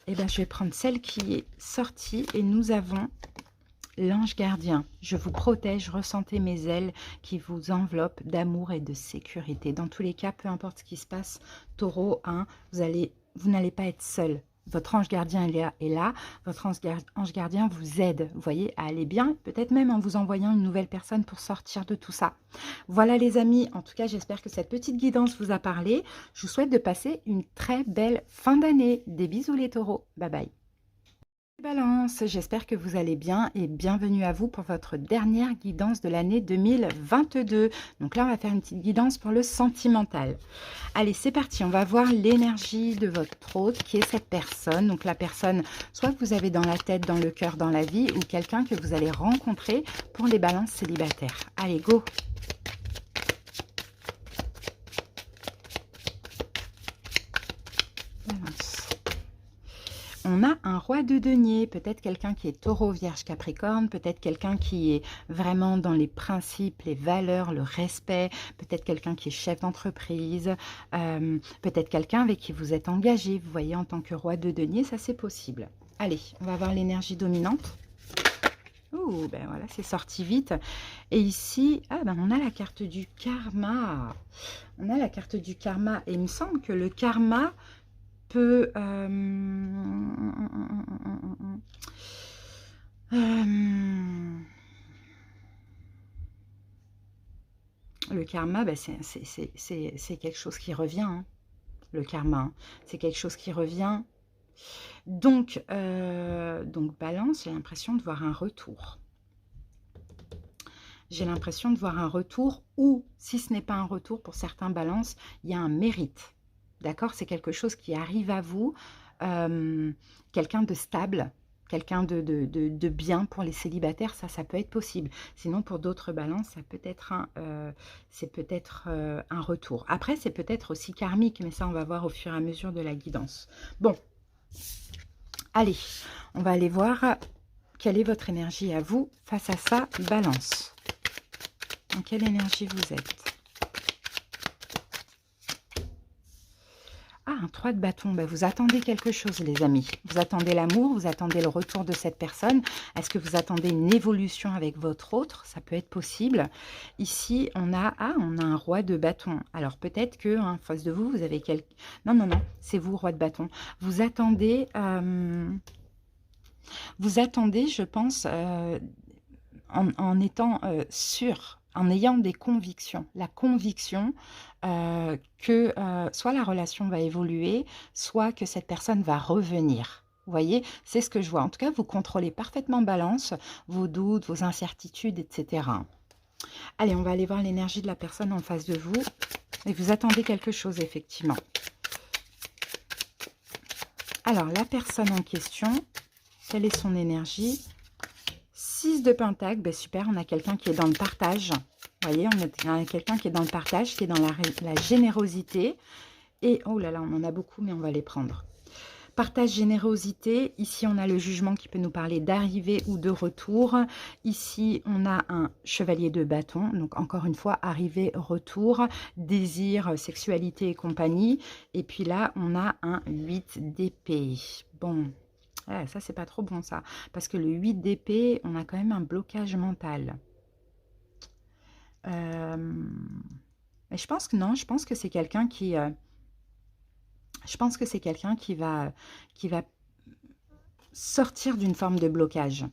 Et bien, je vais prendre celle qui est sortie et nous avons l'ange gardien. Je vous protège, ressentez mes ailes qui vous enveloppent d'amour et de sécurité. Dans tous les cas, peu importe ce qui se passe, Taureau, hein, vous n'allez pas être seul. Votre ange gardien est là. Votre ange gardien vous aide, vous voyez, à aller bien. Peut-être même en vous envoyant une nouvelle personne pour sortir de tout ça. Voilà les amis, en tout cas, j'espère que cette petite guidance vous a parlé. Je vous souhaite de passer une très belle fin d'année. Des bisous les taureaux. Bye bye. Balance, j'espère que vous allez bien et bienvenue à vous pour votre dernière guidance de l'année 2022. Donc là, on va faire une petite guidance pour le sentimental. Allez, c'est parti, on va voir l'énergie de votre hôte, qui est cette personne. Donc la personne, soit que vous avez dans la tête, dans le cœur, dans la vie, ou quelqu'un que vous allez rencontrer pour les balances célibataires. Allez, go! Balance. On a un roi de denier, peut-être quelqu'un qui est taureau, vierge, capricorne, peut-être quelqu'un qui est vraiment dans les principes, les valeurs, le respect, peut-être quelqu'un qui est chef d'entreprise, peut-être quelqu'un avec qui vous êtes engagé, vous voyez, en tant que roi de denier, ça c'est possible. Allez, on va voir l'énergie dominante. Ouh, ben voilà, c'est sorti vite. Et ici, ah ben on a la carte du karma. On a la carte du karma, et il me semble que le karma peut... le karma, bah, c'est quelque chose qui revient, hein. Le karma, hein. C'est quelque chose qui revient. Donc balance, j'ai l'impression de voir un retour. J'ai l'impression de voir un retour, ou si ce n'est pas un retour, pour certains balances, il y a un mérite. D'accord? C'est quelque chose qui arrive à vous, quelqu'un de stable, quelqu'un de bien pour les célibataires, ça peut être possible. Sinon, pour d'autres balances, ça peut être un retour. Après, c'est peut-être aussi karmique, mais ça, on va voir au fur et à mesure de la guidance. Bon, allez, on va aller voir quelle est votre énergie à vous face à ça, balance. Dans quelle énergie vous êtes? Ah, un 3 de bâton. Ben, vous attendez quelque chose, les amis. Vous attendez l'amour, vous attendez le retour de cette personne. Est-ce que vous attendez une évolution avec votre autre? Ça peut être possible. Ici, on a un roi de bâton. Alors, peut-être que en face de vous, vous avez quelqu'un... Non, non, non, c'est vous, roi de bâton. Vous attendez, je pense, en étant sûr, en ayant des convictions. La conviction que soit la relation va évoluer, soit que cette personne va revenir. Vous voyez, c'est ce que je vois. En tout cas, vous contrôlez parfaitement Balance, vos doutes, vos incertitudes, etc. Allez, on va aller voir l'énergie de la personne en face de vous. Et vous attendez quelque chose, effectivement. Alors, la personne en question, quelle est son énergie? 6 de Pentacle, ben super, on a quelqu'un qui est dans le partage. Vous voyez, on a quelqu'un qui est dans le partage, qui est dans la générosité. Et, oh là là, on en a beaucoup, mais on va les prendre. Partage, générosité. Ici, on a le jugement qui peut nous parler d'arrivée ou de retour. Ici, on a un chevalier de bâton. Donc, encore une fois, arrivée, retour, désir, sexualité et compagnie. Et puis là, on a un 8 d'épée. Bon, ouais, ça, c'est pas trop bon, ça. Parce que le 8 d'épée, on a quand même un blocage mental. Mais je pense que non, je pense que c'est quelqu'un qui... je pense que c'est quelqu'un qui va sortir d'une forme de blocage.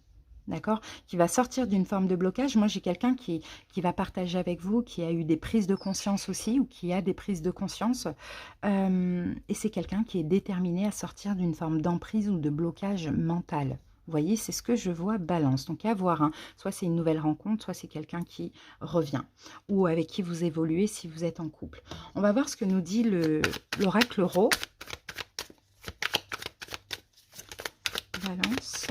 D'accord? Qui va sortir d'une forme de blocage. Moi, j'ai quelqu'un qui va partager avec vous, qui a eu des prises de conscience aussi, ou qui a des prises de conscience. Et c'est quelqu'un qui est déterminé à sortir d'une forme d'emprise ou de blocage mental. Vous voyez, c'est ce que je vois, Balance. Donc, à voir. Hein. Soit c'est une nouvelle rencontre, soit c'est quelqu'un qui revient. Ou avec qui vous évoluez si vous êtes en couple. On va voir ce que nous dit l'oracle Ro. Balance.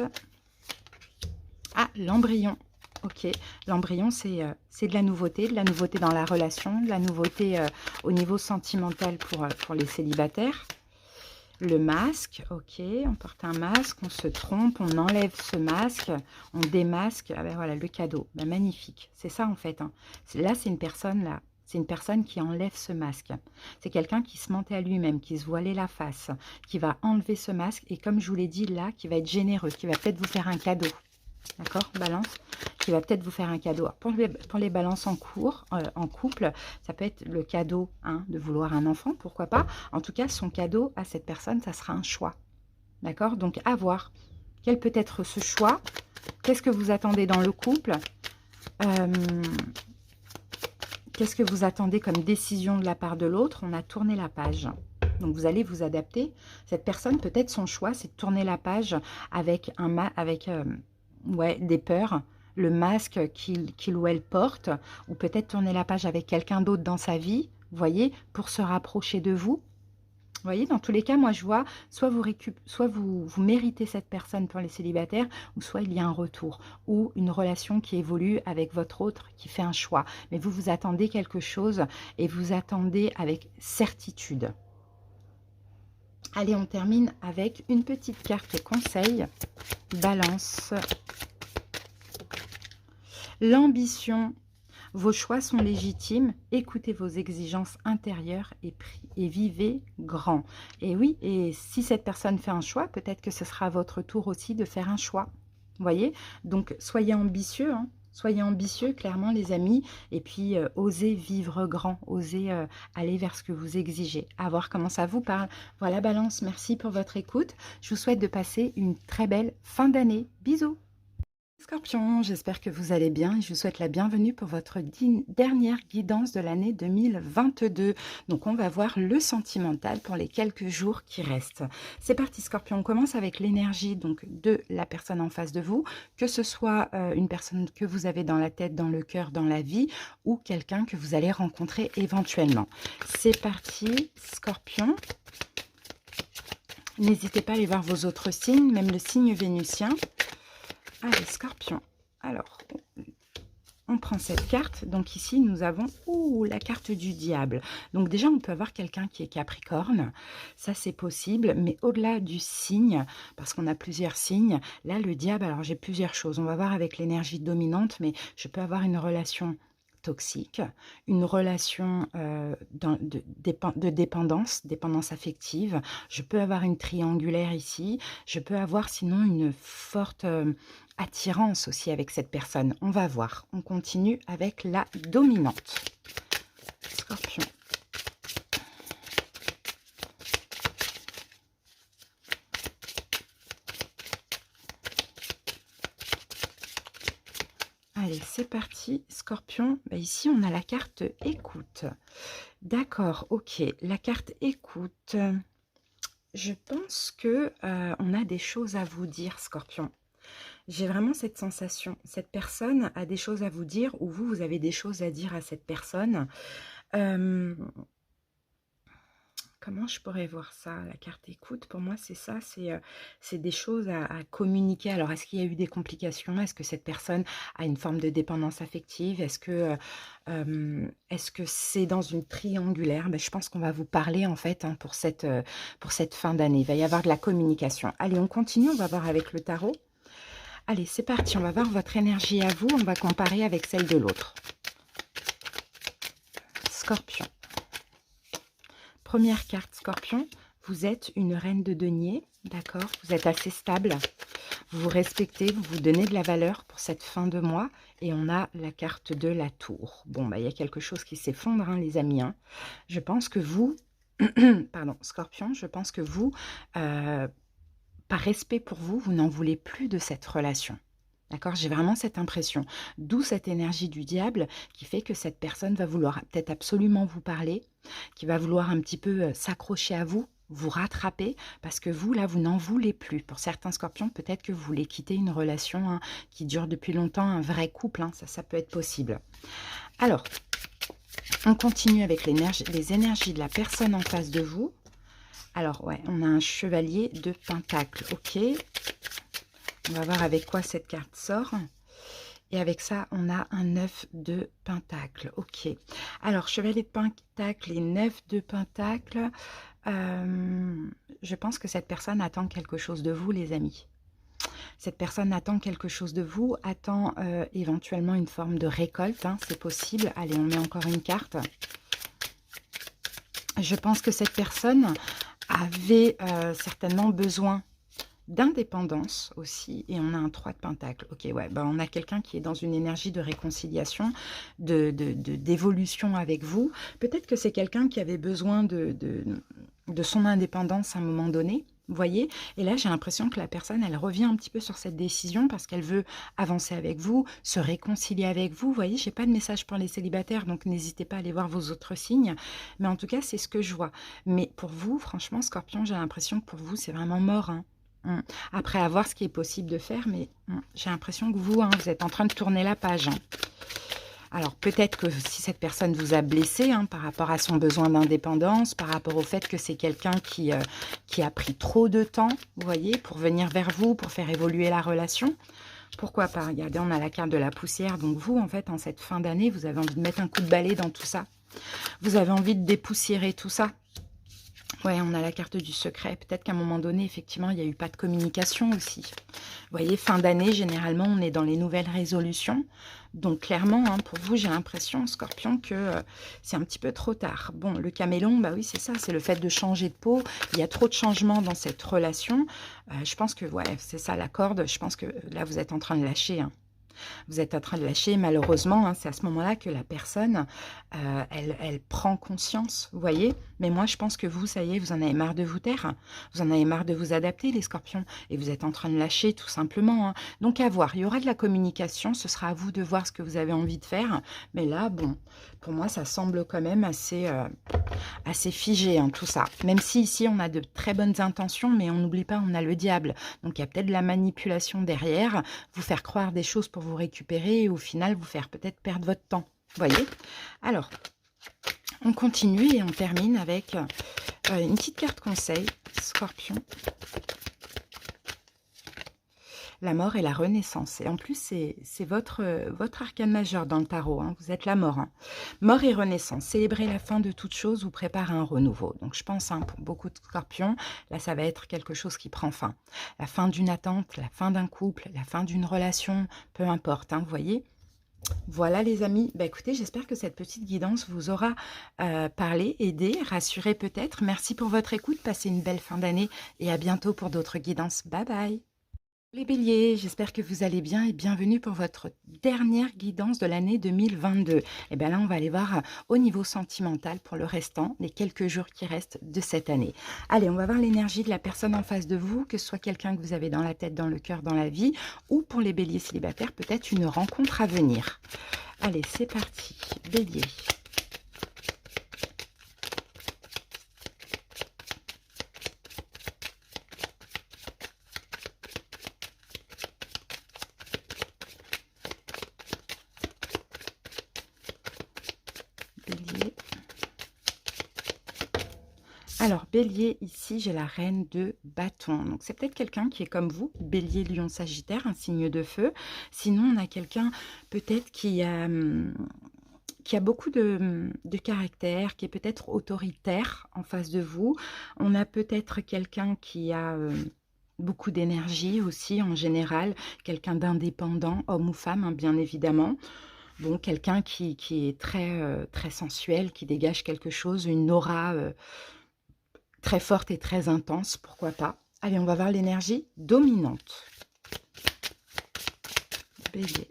Ah, l'embryon. Ok, l'embryon, c'est de la nouveauté dans la relation, de la nouveauté au niveau sentimental pour les célibataires. Le masque, ok, on porte un masque, on se trompe, on enlève ce masque, on démasque, ah ben voilà, le cadeau, ben magnifique, c'est ça en fait. Hein. Là, c'est une personne là. C'est une personne qui enlève ce masque. C'est quelqu'un qui se mentait à lui-même, qui se voilait la face, qui va enlever ce masque et comme je vous l'ai dit là, qui va être généreux, qui va peut-être vous faire un cadeau. D'accord, Balance, qui va peut-être vous faire un cadeau. Alors, pour les balances en couple, ça peut être le cadeau de vouloir un enfant, pourquoi pas. En tout cas, son cadeau à cette personne, ça sera un choix. D'accord, donc à voir. Quel peut être ce choix? Qu'est-ce que vous attendez dans le couple? Qu'est-ce que vous attendez comme décision de la part de l'autre? On a tourné la page. Donc, vous allez vous adapter. Cette personne, peut-être son choix, c'est de tourner la page avec des peurs, le masque qu'il ou elle porte, ou peut-être tourner la page avec quelqu'un d'autre dans sa vie, vous voyez, pour se rapprocher de vous. Vous voyez, dans tous les cas, moi je vois, soit vous méritez cette personne pour les célibataires, ou soit il y a un retour, ou une relation qui évolue avec votre autre, qui fait un choix. Mais vous attendez quelque chose, et vous attendez avec certitude. Allez, on termine avec une petite carte conseil. Balance. L'ambition. Vos choix sont légitimes. Écoutez vos exigences intérieures et vivez grand. Et oui, et si cette personne fait un choix, peut-être que ce sera à votre tour aussi de faire un choix. Vous voyez? Donc, soyez ambitieux, hein. Soyez ambitieux, clairement, les amis. Et puis, osez vivre grand. Osez aller vers ce que vous exigez. À voir comment ça vous parle. Voilà, Balance, merci pour votre écoute. Je vous souhaite de passer une très belle fin d'année. Bisous. Scorpion, j'espère que vous allez bien et je vous souhaite la bienvenue pour votre dernière guidance de l'année 2022. Donc, on va voir le sentimental pour les quelques jours qui restent. C'est parti, Scorpion. On commence avec l'énergie donc de la personne en face de vous, que ce soit une personne que vous avez dans la tête, dans le cœur, dans la vie, ou quelqu'un que vous allez rencontrer éventuellement. C'est parti, Scorpion. N'hésitez pas à aller voir vos autres signes, même le signe vénusien. Allez, Scorpion. Alors, on prend cette carte. Donc ici, nous avons la carte du diable. Donc déjà, on peut avoir quelqu'un qui est Capricorne. Ça, c'est possible. Mais au-delà du signe, parce qu'on a plusieurs signes, là, le diable, alors j'ai plusieurs choses. On va voir avec l'énergie dominante, mais je peux avoir une relation toxique, une relation de dépendance affective. Je peux avoir une triangulaire ici. Je peux avoir sinon une forte attirance aussi avec cette personne. On va voir. On continue avec la dominante. Scorpion. Allez, c'est parti, Scorpion. Bah, ici, on a la carte écoute. D'accord, ok. La carte écoute. Je pense que on a des choses à vous dire, Scorpion. J'ai vraiment cette sensation. Cette personne a des choses à vous dire ou vous, vous avez des choses à dire à cette personne. Comment je pourrais voir ça, la carte écoute? Pour moi, c'est ça, c'est des choses à communiquer. Alors, est-ce qu'il y a eu des complications? Est-ce que cette personne a une forme de dépendance affective? Est-ce que c'est dans une triangulaire? Ben, je pense qu'on va vous parler, en fait, hein, pour cette fin d'année. Il va y avoir de la communication. Allez, on continue, on va voir avec le tarot. Allez, c'est parti, on va voir votre énergie à vous. On va comparer avec celle de l'autre. Scorpion. Première carte, Scorpion, vous êtes une reine de denier, d'accord? Vous êtes assez stable, vous vous respectez, vous vous donnez de la valeur pour cette fin de mois. Et on a la carte de la tour. Bon, bah, il y a quelque chose qui s'effondre, hein, les amis. Hein. Je pense que vous, pardon, Scorpion, je pense que vous, par respect pour vous, vous n'en voulez plus de cette relation. D'accord, j'ai vraiment cette impression. D'où cette énergie du diable qui fait que cette personne va vouloir peut-être absolument vous parler, qui va vouloir un petit peu s'accrocher à vous, vous rattraper, parce que vous, là, vous n'en voulez plus. Pour certains scorpions, peut-être que vous voulez quitter une relation hein, qui dure depuis longtemps, un vrai couple, hein, ça peut être possible. Alors, on continue avec les énergies de la personne en face de vous. Alors, ouais, on a un chevalier de pentacle, ok. On va voir avec quoi cette carte sort. Et avec ça, on a un 9 de pentacle. Ok. Alors, chevalier de pentacle et 9 de pentacle. Je pense que cette personne attend quelque chose de vous, les amis. Cette personne attend quelque chose de vous, attend éventuellement une forme de récolte. Hein, c'est possible. Allez, on met encore une carte. Je pense que cette personne avait certainement besoin d'indépendance aussi, et on a un 3 de pentacle. Ok, ouais, bah on a quelqu'un qui est dans une énergie de réconciliation, d'évolution avec vous. Peut-être que c'est quelqu'un qui avait besoin de son indépendance à un moment donné, vous voyez. Et là, j'ai l'impression que la personne, elle revient un petit peu sur cette décision parce qu'elle veut avancer avec vous, se réconcilier avec vous. Vous voyez, j'ai pas de message pour les célibataires, donc n'hésitez pas à aller voir vos autres signes. Mais en tout cas, c'est ce que je vois. Mais pour vous, franchement, Scorpion, j'ai l'impression que pour vous, c'est vraiment mort, hein. Après, à voir ce qui est possible de faire, mais j'ai l'impression que vous, hein, vous êtes en train de tourner la page. Hein. Alors, peut-être que si cette personne vous a blessé hein, par rapport à son besoin d'indépendance, par rapport au fait que c'est quelqu'un qui a pris trop de temps, vous voyez, pour venir vers vous, pour faire évoluer la relation. Pourquoi pas? Regardez, on a la carte de la poussière. Donc vous, en fait, en cette fin d'année, vous avez envie de mettre un coup de balai dans tout ça. Vous avez envie de dépoussiérer tout ça. Ouais, on a la carte du secret. Peut-être qu'à un moment donné, effectivement, il n'y a eu pas de communication aussi. Vous voyez, fin d'année, généralement, on est dans les nouvelles résolutions. Donc, clairement, hein, pour vous, j'ai l'impression, Scorpion, que c'est un petit peu trop tard. Bon, le caméléon, bah oui, c'est ça, c'est le fait de changer de peau. Il y a trop de changements dans cette relation. Je pense que, ouais, c'est ça, la corde. Je pense que là, vous êtes en train de lâcher, hein. Vous êtes en train de lâcher, malheureusement, hein, c'est à ce moment-là que la personne, elle prend conscience, vous voyez. Mais moi, je pense que vous, ça y est, vous en avez marre de vous taire, vous en avez marre de vous adapter, les scorpions, et vous êtes en train de lâcher, tout simplement. Hein. Donc, à voir, il y aura de la communication, ce sera à vous de voir ce que vous avez envie de faire. Mais là, bon, pour moi, ça semble quand même assez figé, hein, tout ça. Même si ici, on a de très bonnes intentions, mais on n'oublie pas, on a le diable. Donc, il y a peut-être de la manipulation derrière, vous faire croire des choses pour vous récupérer et au final, vous faire peut-être perdre votre temps. Vous voyez? Alors, on continue et on termine avec une petite carte conseil, Scorpion. La mort et la renaissance. Et en plus, c'est votre arcane majeur dans le tarot. Hein. Vous êtes la mort. Hein. Mort et renaissance. Célébrer la fin de toute chose ou préparer un renouveau. Donc, je pense, hein, pour beaucoup de scorpions, là, ça va être quelque chose qui prend fin. La fin d'une attente, la fin d'un couple, la fin d'une relation, peu importe. Hein, vous voyez ? Voilà les amis, bah écoutez, j'espère que cette petite guidance vous aura parlé, aidé, rassuré peut-être. Merci pour votre écoute, passez une belle fin d'année et à bientôt pour d'autres guidances. Bye bye. Les béliers, j'espère que vous allez bien et bienvenue pour votre dernière guidance de l'année 2022. Et bien là, on va aller voir au niveau sentimental pour le restant, les quelques jours qui restent de cette année. Allez, on va voir l'énergie de la personne en face de vous, que ce soit quelqu'un que vous avez dans la tête, dans le cœur, dans la vie, ou pour les béliers célibataires, peut-être une rencontre à venir. Allez, c'est parti. Bélier. Bélier. Alors, bélier, ici, j'ai la reine de bâton. Donc, c'est peut-être quelqu'un qui est comme vous, bélier, lion, sagittaire, un signe de feu. Sinon, on a quelqu'un peut-être qui a beaucoup de caractère, qui est peut-être autoritaire en face de vous. On a peut-être quelqu'un qui a beaucoup d'énergie aussi en général, quelqu'un d'indépendant, homme ou femme, hein, bien évidemment. Bon, quelqu'un qui est très sensuel, qui dégage quelque chose, une aura très forte et très intense, pourquoi pas. Allez, on va voir l'énergie dominante. Bélier.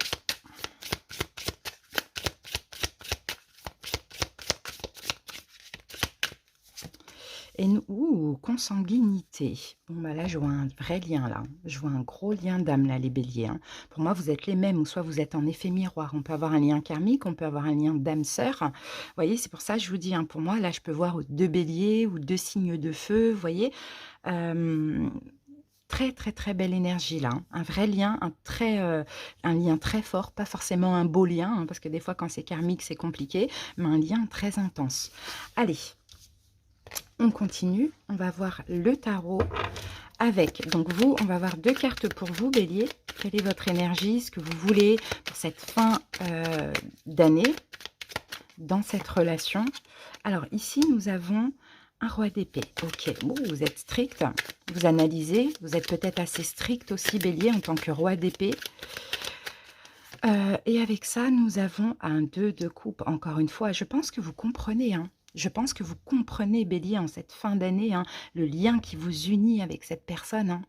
Et nous, consanguinité. Bon, bah là, je vois un vrai lien, là. Je vois un gros lien d'âme, là, les béliers. Hein. Pour moi, vous êtes les mêmes, ou soit vous êtes en effet miroir. On peut avoir un lien karmique, on peut avoir un lien d'âme-sœur. Vous voyez, c'est pour ça que je vous dis, hein, pour moi, là, je peux voir deux béliers ou deux signes de feu, vous voyez. Très, très, très belle énergie, là. Hein. Un vrai lien, un lien très fort, pas forcément un beau lien, hein, parce que des fois, quand c'est karmique, c'est compliqué, mais un lien très intense. Allez. On continue, on va voir le tarot avec, donc vous, on va voir deux cartes pour vous, bélier. Quelle est votre énergie, ce que vous voulez pour cette fin d'année, dans cette relation. Alors ici, nous avons un roi d'épée. Ok, bon, vous êtes strict, vous analysez, vous êtes peut-être assez strict aussi, bélier, en tant que roi d'épée. Et avec ça, nous avons un 2 de coupe, encore une fois. Je pense que vous comprenez, hein. Je pense que vous comprenez, bélier, en cette fin d'année, hein, le lien qui vous unit avec cette personne.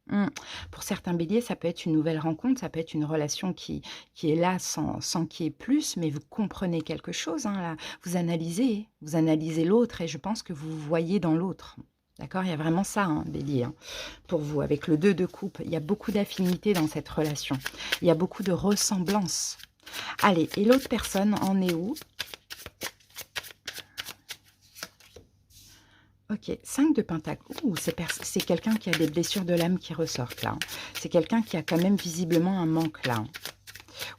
Hein. Pour certains béliers, ça peut être une nouvelle rencontre, ça peut être une relation qui est là sans qu'il y ait plus, mais vous comprenez quelque chose. Hein, là. Vous analysez l'autre et je pense que vous vous voyez dans l'autre. D'accord? Il y a vraiment ça, hein, bélier, hein, pour vous. Avec le 2 de coupe, il y a beaucoup d'affinité dans cette relation. Il y a beaucoup de ressemblances. Allez, et l'autre personne en est où? Ok, 5 de pentacle. Ouh, c'est quelqu'un qui a des blessures de l'âme qui ressortent là. Hein. C'est quelqu'un qui a quand même visiblement un manque là. Hein.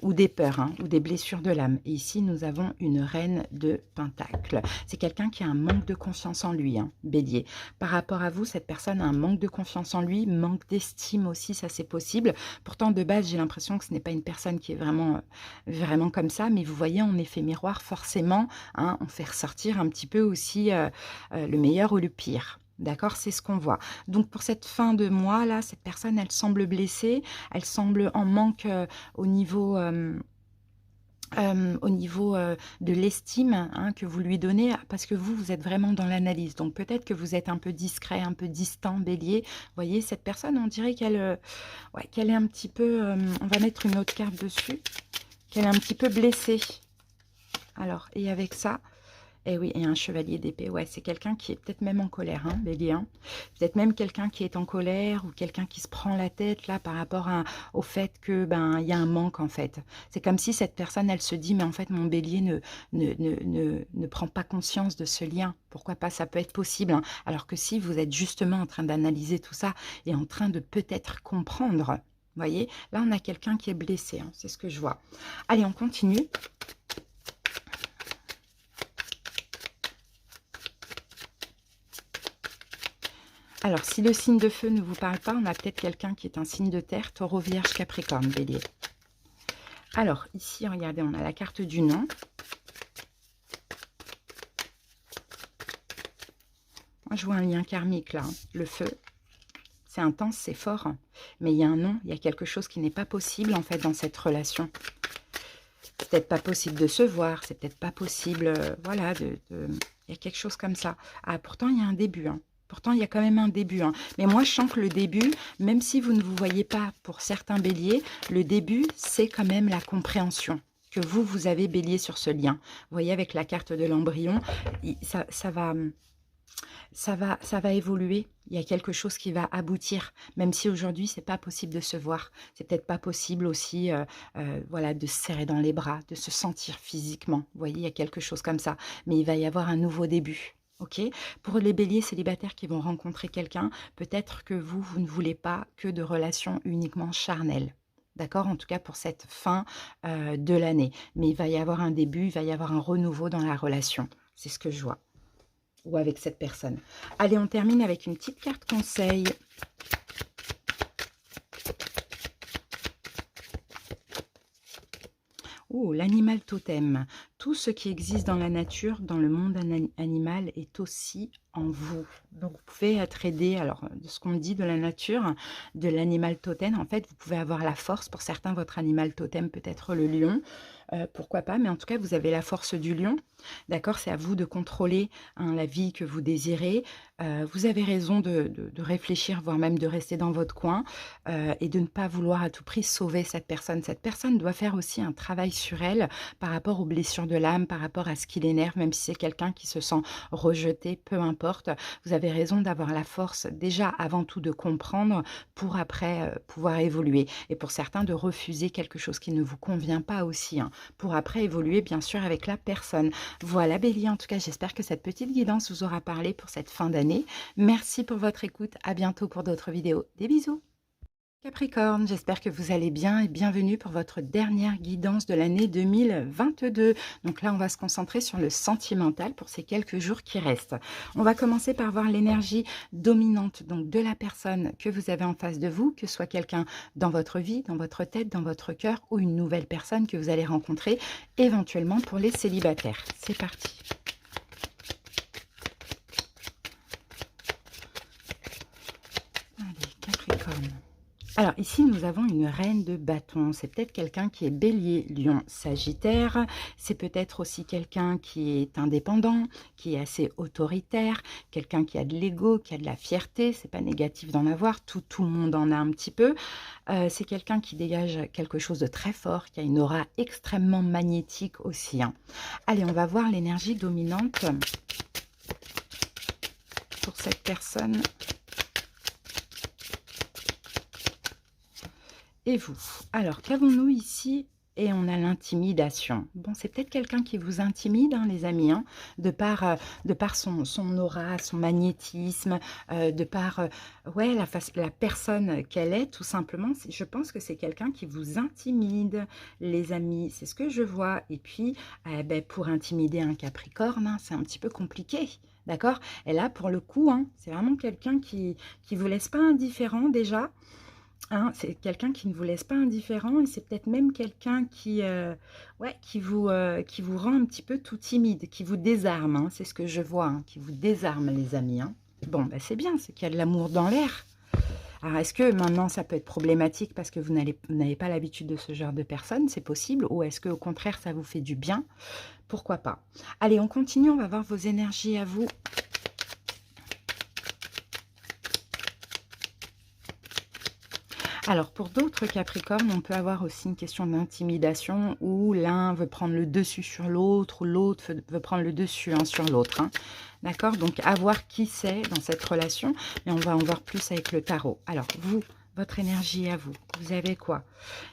Ou des peurs, hein, ou des blessures de l'âme. Et ici, nous avons une reine de pentacle. C'est quelqu'un qui a un manque de confiance en lui, hein, bélier. Par rapport à vous, cette personne a un manque de confiance en lui, manque d'estime aussi, ça c'est possible. Pourtant, de base, j'ai l'impression que ce n'est pas une personne qui est vraiment comme ça, mais vous voyez, en effet miroir, forcément, hein, on fait ressortir un petit peu aussi le meilleur ou le pire. D'accord, c'est ce qu'on voit. Donc, pour cette fin de mois, là, cette personne, elle semble blessée, elle semble en manque au niveau, de l'estime hein, que vous lui donnez, parce que vous êtes vraiment dans l'analyse. Donc, peut-être que vous êtes un peu discret, un peu distant, bélier. Vous voyez, cette personne, on dirait qu'elle qu'elle est un petit peu... on va mettre une autre carte dessus. Qu'elle est un petit peu blessée. Alors, et avec ça... Eh oui, et un chevalier d'épée, ouais, c'est quelqu'un qui est peut-être même en colère, hein, bélier. Hein. Peut-être même quelqu'un qui est en colère ou quelqu'un qui se prend la tête là par rapport au fait que il y a un manque en fait. C'est comme si cette personne, elle se dit, mais en fait, mon bélier ne prend pas conscience de ce lien. Pourquoi pas, ça peut être possible. Hein. Alors que si vous êtes justement en train d'analyser tout ça et en train de peut-être comprendre, vous voyez, là, on a quelqu'un qui est blessé, hein, c'est ce que je vois. Allez, on continue. Alors, si le signe de feu ne vous parle pas, on a peut-être quelqu'un qui est un signe de terre, taureau, vierge, capricorne, bélier. Alors, ici, regardez, on a la carte du nom. Moi, je vois un lien karmique, là, hein, le feu. C'est intense, c'est fort, hein, mais il y a un nom, il y a quelque chose qui n'est pas possible, en fait, dans cette relation. C'est peut-être pas possible de se voir, c'est peut-être pas possible, voilà, il y a quelque chose comme ça. Ah, pourtant, il y a un début, hein. Pourtant, il y a quand même un début, hein. Mais moi, je sens que le début, même si vous ne vous voyez pas pour certains béliers, le début, c'est quand même la compréhension que vous avez bélier sur ce lien. Vous voyez, avec la carte de l'embryon, ça va évoluer. Il y a quelque chose qui va aboutir, même si aujourd'hui, c'est pas possible de se voir. C'est peut-être pas possible aussi voilà, de se serrer dans les bras, de se sentir physiquement. Vous voyez, il y a quelque chose comme ça. Mais il va y avoir un nouveau début. Ok. Pour les béliers célibataires qui vont rencontrer quelqu'un, peut-être que vous ne voulez pas que de relations uniquement charnelles. D'accord? En tout cas, pour cette fin de l'année. Mais il va y avoir un début, il va y avoir un renouveau dans la relation. C'est ce que je vois. Ou avec cette personne. Allez, on termine avec une petite carte conseil. Oh, l'animal totem. Tout ce qui existe dans la nature, dans le monde animal, est aussi en vous. Donc, vous pouvez être aidé, alors, de ce qu'on me dit de la nature, de l'animal totem. En fait, vous pouvez avoir la force. Pour certains, votre animal totem peut être le lion. Pourquoi pas, mais en tout cas, vous avez la force du lion. D'accord, c'est à vous de contrôler la vie que vous désirez. Vous avez raison de réfléchir, voire même de rester dans votre coin et de ne pas vouloir à tout prix sauver cette personne. Cette personne doit faire aussi un travail sur elle par rapport aux blessures de l'âme, par rapport à ce qui l'énerve, même si c'est quelqu'un qui se sent rejeté, peu importe. Vous avez raison d'avoir la force déjà avant tout de comprendre pour après pouvoir évoluer. Et pour certains, de refuser quelque chose qui ne vous convient pas aussi, hein, pour après évoluer bien sûr avec la personne. Voilà Bélier, en tout cas j'espère que cette petite guidance vous aura parlé pour cette fin d'année. Merci pour votre écoute, à bientôt pour d'autres vidéos. Des bisous. Capricorne, j'espère que vous allez bien et bienvenue pour votre dernière guidance de l'année 2022. Donc là, on va se concentrer sur le sentimental pour ces quelques jours qui restent. On va commencer par voir l'énergie dominante donc de la personne que vous avez en face de vous, que ce soit quelqu'un dans votre vie, dans votre tête, dans votre cœur ou une nouvelle personne que vous allez rencontrer éventuellement pour les célibataires. C'est parti. Allez, Capricorne. Alors ici, nous avons une reine de bâton. C'est peut-être quelqu'un qui est bélier, lion, sagittaire. C'est peut-être aussi quelqu'un qui est indépendant, qui est assez autoritaire, quelqu'un qui a de l'ego, qui a de la fierté. C'est pas négatif d'en avoir, tout le monde en a un petit peu. C'est quelqu'un qui dégage quelque chose de très fort, qui a une aura extrêmement magnétique aussi, hein. Allez, on va voir l'énergie dominante pour cette personne. Et vous? Alors, qu'avons-nous ici? Et on a l'intimidation. Bon, c'est peut-être quelqu'un qui vous intimide, hein, les amis, hein, de par son aura, son magnétisme, de par ouais, la personne qu'elle est, tout simplement. Je pense que c'est quelqu'un qui vous intimide, les amis. C'est ce que je vois. Et puis, ben, pour intimider un Capricorne, hein, c'est un petit peu compliqué. D'accord? Et là, pour le coup, hein, c'est vraiment quelqu'un qui ne vous laisse pas indifférent déjà. Hein, c'est quelqu'un qui ne vous laisse pas indifférent et c'est peut-être même quelqu'un ouais, qui vous rend un petit peu tout timide, qui vous désarme, hein, c'est ce que je vois, hein, qui vous désarme les amis, hein. Bon, bah, c'est bien, c'est qu'il y a de l'amour dans l'air. Alors, est-ce que maintenant ça peut être problématique parce que vous n'avez pas l'habitude de ce genre de personne, c'est possible, ou est-ce qu'au contraire ça vous fait du bien? Pourquoi pas? Allez, on continue, on va voir vos énergies à vous. Alors, pour d'autres Capricornes, on peut avoir aussi une question d'intimidation où l'un veut prendre le dessus sur l'autre ou l'autre veut prendre le dessus, hein, sur l'autre, hein. D'accord? Donc, à voir qui c'est dans cette relation, mais on va en voir plus avec le tarot. Alors, vous, votre énergie à vous, vous avez quoi?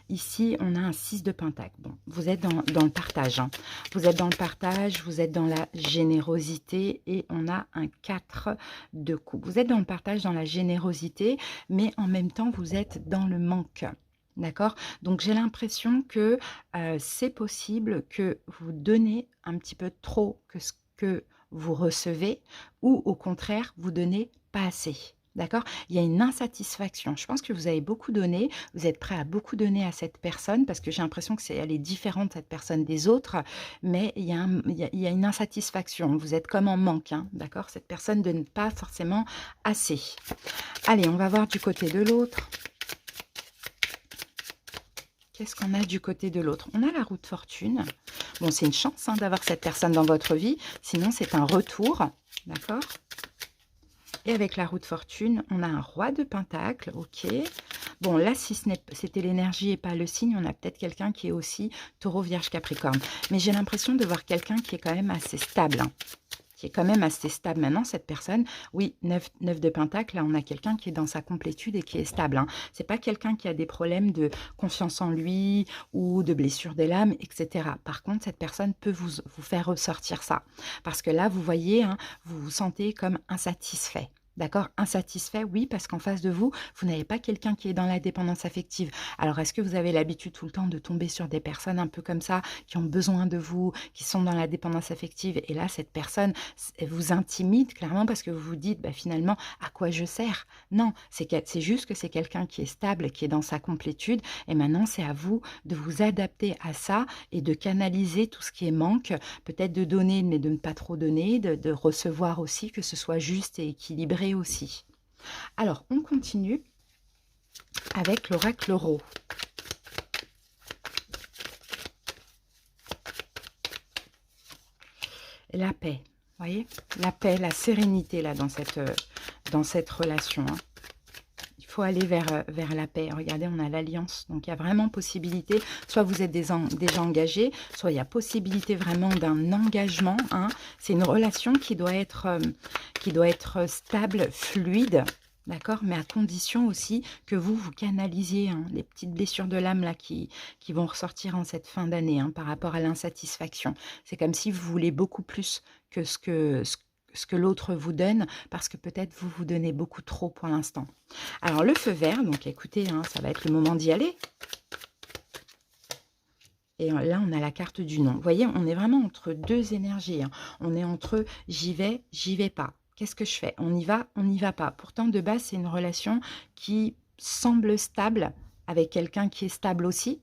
Ici, on a un 6 de pentacle. Bon, vous êtes dans le partage, hein. Vous êtes dans le partage, vous êtes dans la générosité et on a un 4 de coupe. Vous êtes dans le partage, dans la générosité, mais en même temps, vous êtes dans le manque. D'accord? Donc, j'ai l'impression que c'est possible que vous donnez un petit peu trop que ce que vous recevez ou au contraire, vous donnez pas assez. D'accord? Il y a une insatisfaction. Je pense que vous avez beaucoup donné, vous êtes prêt à beaucoup donner à cette personne parce que j'ai l'impression que elle est différente, cette personne des autres, mais il y a une insatisfaction. Vous êtes comme en manque, hein, d'accord? Cette personne ne donne pas forcément assez. Allez, on va voir du côté de l'autre. Qu'est-ce qu'on a du côté de l'autre? On a la roue de fortune. Bon, c'est une chance hein, d'avoir cette personne dans votre vie. Sinon, c'est un retour. D'accord? Et avec la roue de fortune, on a un roi de pentacle. Ok. Bon, là, si c'était l'énergie et pas le signe, on a peut-être quelqu'un qui est aussi taureau, vierge, capricorne. Mais j'ai l'impression de voir quelqu'un qui est quand même assez stable. Hein. Qui est quand même assez stable maintenant, cette personne. Oui, 9 de pentacle, là, on a quelqu'un qui est dans sa complétude et qui est stable. Hein. Ce n'est pas quelqu'un qui a des problèmes de confiance en lui ou de blessure de l'âme, etc. Par contre, cette personne peut vous faire ressortir ça. Parce que là, vous voyez, hein, vous vous sentez comme insatisfait. D'accord? Insatisfait, oui, parce qu'en face de vous, vous n'avez pas quelqu'un qui est dans la dépendance affective. Alors, est-ce que vous avez l'habitude tout le temps de tomber sur des personnes un peu comme ça, qui ont besoin de vous, qui sont dans la dépendance affective? Et là, cette personne elle vous intimide clairement parce que vous vous dites, bah, finalement, à quoi je sers? Non, c'est juste que c'est quelqu'un qui est stable, qui est dans sa complétude. Et maintenant, c'est à vous de vous adapter à ça et de canaliser tout ce qui est manque, peut-être de donner, mais de ne pas trop donner, de recevoir aussi, que ce soit juste et équilibré aussi. Alors, on continue avec l'oracle Rho. La paix, vous voyez? La paix, la sérénité là dans cette relation. Hein. Il faut aller vers la paix. Regardez, on a l'alliance. Donc, il y a vraiment possibilité, soit vous êtes déjà engagé, soit il y a possibilité vraiment d'un engagement. Hein. C'est une relation qui doit être stable, fluide. D'accord? Mais à condition aussi que vous canalisiez hein, les petites blessures de l'âme là qui vont ressortir en cette fin d'année hein, par rapport à l'insatisfaction. C'est comme si vous voulez beaucoup plus que ce que l'autre vous donne, parce que peut-être vous vous donnez beaucoup trop pour l'instant. Alors le feu vert, donc écoutez, hein, ça va être le moment d'y aller. Et là, on a la carte du non. Vous voyez, on est vraiment entre deux énergies. Hein. On est entre j'y vais pas. Qu'est-ce que je fais? On y va, on n'y va pas. Pourtant, de base, c'est une relation qui semble stable avec quelqu'un qui est stable aussi.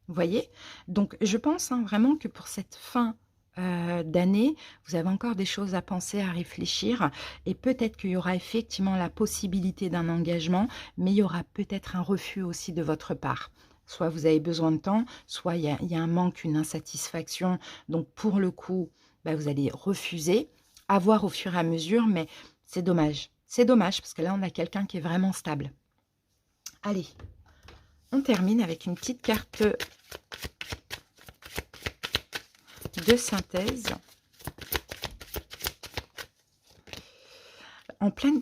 Vous voyez? Donc, je pense hein, vraiment que pour cette fin d'année, vous avez encore des choses à penser, à réfléchir. Et peut-être qu'il y aura effectivement la possibilité d'un engagement, mais il y aura peut-être un refus aussi de votre part. Soit vous avez besoin de temps, soit il y a un manque, une insatisfaction. Donc, pour le coup, bah, vous allez refuser, avoir au fur et à mesure, mais c'est dommage. C'est dommage, parce que là, on a quelqu'un qui est vraiment stable. Allez, on termine avec une petite carte de synthèse.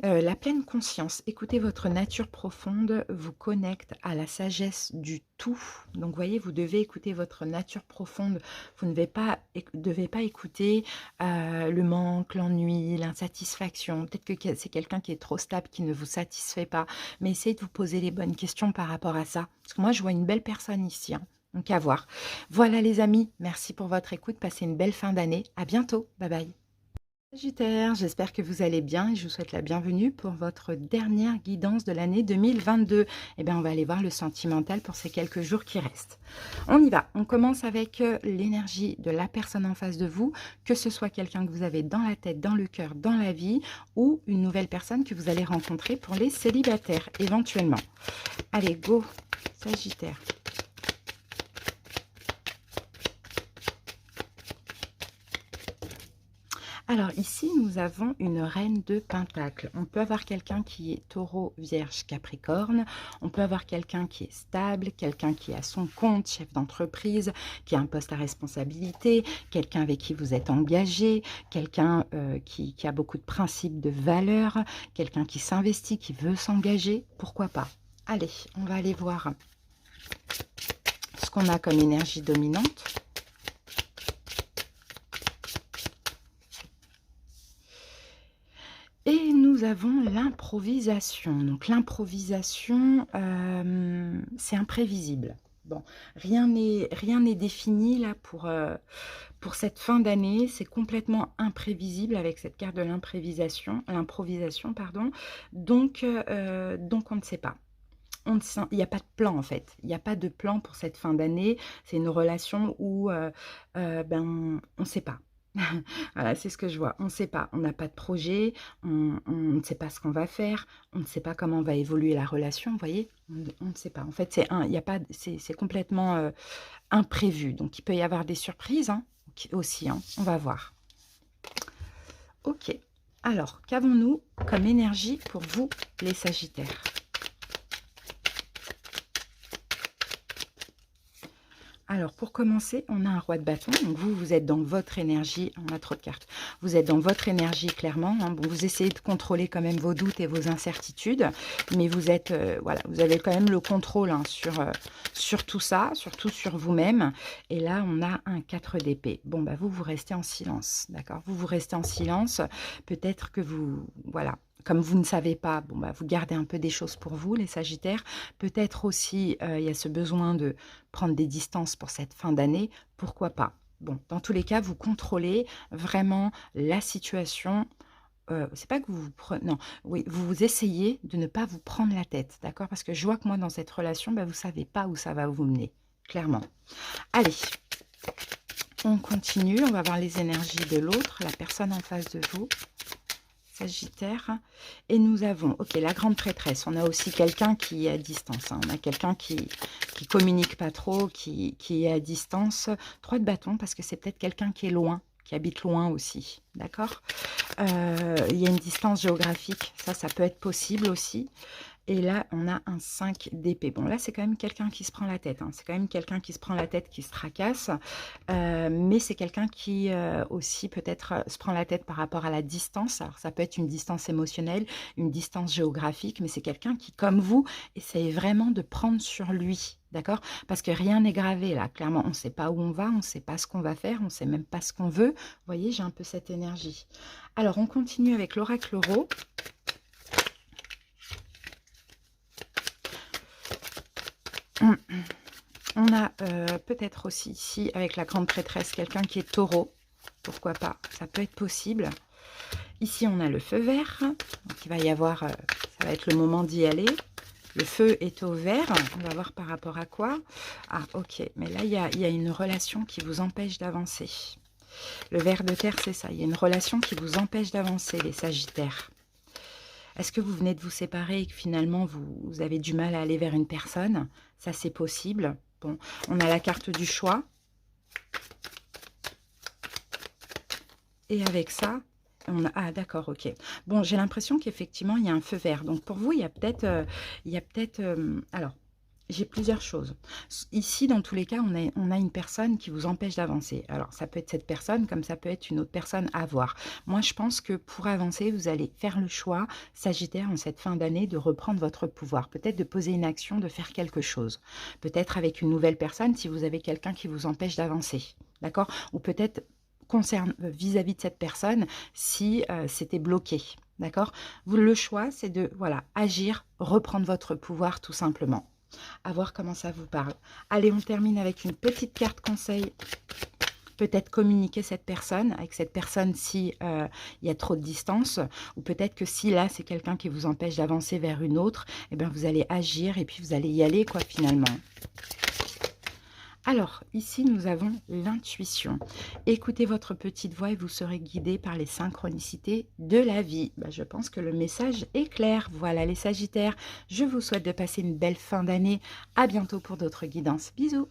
La pleine conscience, écoutez votre nature profonde, vous connecte à la sagesse du tout. Donc, voyez, vous devez écouter votre nature profonde. Vous ne devez pas écouter le manque, l'ennui, l'insatisfaction. Peut-être que c'est quelqu'un qui est trop stable, qui ne vous satisfait pas. Mais essayez de vous poser les bonnes questions par rapport à ça. Parce que moi, je vois une belle personne ici. Hein. Donc, à voir. Voilà, les amis. Merci pour votre écoute. Passez une belle fin d'année. À bientôt. Bye bye. Sagittaire, j'espère que vous allez bien et je vous souhaite la bienvenue pour votre dernière guidance de l'année 2022. Eh bien, on va aller voir le sentimental pour ces quelques jours qui restent. On y va, on commence avec l'énergie de la personne en face de vous, que ce soit quelqu'un que vous avez dans la tête, dans le cœur, dans la vie, ou une nouvelle personne que vous allez rencontrer pour les célibataires, éventuellement. Allez, go, Sagittaire. Alors ici, nous avons une reine de pentacle. On peut avoir quelqu'un qui est taureau, vierge, capricorne. On peut avoir quelqu'un qui est stable, quelqu'un qui est à son compte, chef d'entreprise, qui a un poste à responsabilité, quelqu'un avec qui vous êtes engagé, quelqu'un qui a beaucoup de principes, de valeurs, quelqu'un qui s'investit, qui veut s'engager. Pourquoi pas? Allez, on va aller voir ce qu'on a comme énergie dominante. Et nous avons l'improvisation. Donc l'improvisation, c'est imprévisible. Bon, rien n'est défini là pour cette fin d'année. C'est complètement imprévisible avec cette carte de l'improvisation, pardon. Donc on ne sait pas. Il n'y a pas de plan en fait. Il n'y a pas de plan pour cette fin d'année. C'est une relation où on ne sait pas. Voilà, c'est ce que je vois. On ne sait pas, on n'a pas de projet, on ne sait pas ce qu'on va faire, on ne sait pas comment va évoluer la relation, vous voyez? On ne sait pas. En fait, il y a pas c'est complètement, imprévu, donc il peut y avoir des surprises, hein, qui aussi, hein, on va voir. OK. Alors, qu'avons-nous comme énergie pour vous, les Sagittaires? Alors, pour commencer, on a un roi de bâton. Donc, vous êtes dans votre énergie. On a trop de cartes. Vous êtes dans votre énergie, clairement, hein. Bon, vous essayez de contrôler quand même vos doutes et vos incertitudes. Mais vous êtes, voilà, vous avez quand même le contrôle, hein, sur tout ça, surtout sur vous-même. Et là, on a un 4 d'épée. Bon, bah, vous restez en silence. D'accord? Vous restez en silence. Peut-être que vous, voilà. Comme vous ne savez pas, bon, bah, vous gardez un peu des choses pour vous, les Sagittaires. Peut-être aussi, il y a ce besoin de prendre des distances pour cette fin d'année, pourquoi pas? Bon, dans tous les cas, vous contrôlez vraiment la situation. C'est pas que vous prenez, non, oui, vous essayez de ne pas vous prendre la tête, d'accord? Parce que je vois que moi, dans cette relation, bah, vous savez pas où ça va vous mener, clairement. Allez, on continue, on va voir les énergies de l'autre, la personne en face de vous. Sagittaire. Et nous avons, ok, la grande prêtresse. On a aussi quelqu'un qui est à distance, hein. On a quelqu'un qui communique pas trop, qui est à distance. 3 de bâton, parce que c'est peut-être quelqu'un qui est loin, qui habite loin aussi. D'accord? Il y a une distance géographique. Ça peut être possible aussi. Et là, on a un 5 d'épée. Bon, là, c'est quand même quelqu'un qui se prend la tête, hein. C'est quand même quelqu'un qui se prend la tête, qui se tracasse. Mais c'est quelqu'un qui aussi peut-être se prend la tête par rapport à la distance. Alors, ça peut être une distance émotionnelle, une distance géographique, mais c'est quelqu'un qui, comme vous, essaye vraiment de prendre sur lui. D'accord? Parce que rien n'est gravé là. Clairement, on ne sait pas où on va, on ne sait pas ce qu'on va faire, on ne sait même pas ce qu'on veut. Vous voyez, j'ai un peu cette énergie. Alors, on continue avec l'oracle Euro. On a peut-être aussi ici, avec la grande prêtresse, quelqu'un qui est taureau. Pourquoi pas? Ça peut être possible. Ici, on a le feu vert. Donc, il va y avoir, ça va être le moment d'y aller. Le feu est au vert. On va voir par rapport à quoi. Ah, ok. Mais là, il y a une relation qui vous empêche d'avancer. Le ver de terre, c'est ça. Il y a une relation qui vous empêche d'avancer, les Sagittaires. Est-ce que vous venez de vous séparer et que finalement, vous avez du mal à aller vers une personne? Ça, c'est possible. Bon, on a la carte du choix. Et avec ça, on a... Ah, d'accord, ok. Bon, j'ai l'impression qu'effectivement, il y a un feu vert. Donc, pour vous, il y a peut-être... alors, j'ai plusieurs choses. Ici, dans tous les cas, on a une personne qui vous empêche d'avancer. Alors, ça peut être cette personne, comme ça peut être une autre personne à voir. Moi, je pense que pour avancer, vous allez faire le choix, Sagittaire, en cette fin d'année, de reprendre votre pouvoir. Peut-être de poser une action, de faire quelque chose. Peut-être avec une nouvelle personne, si vous avez quelqu'un qui vous empêche d'avancer. D'accord? Ou peut-être vis-à-vis de cette personne, si c'était bloqué. D'accord? Le choix, c'est de, voilà, agir, reprendre votre pouvoir, tout simplement. À voir comment ça vous parle. Allez, on termine avec une petite carte conseil. Peut-être communiquer cette personne, avec cette personne si il y a trop de distance, ou peut-être que si là, c'est quelqu'un qui vous empêche d'avancer vers une autre, eh bien, vous allez agir et puis vous allez y aller, quoi, finalement. Alors, ici, nous avons l'intuition. Écoutez votre petite voix et vous serez guidé par les synchronicités de la vie. Bah, je pense que le message est clair. Voilà les Sagittaires, je vous souhaite de passer une belle fin d'année. À bientôt pour d'autres guidances. Bisous!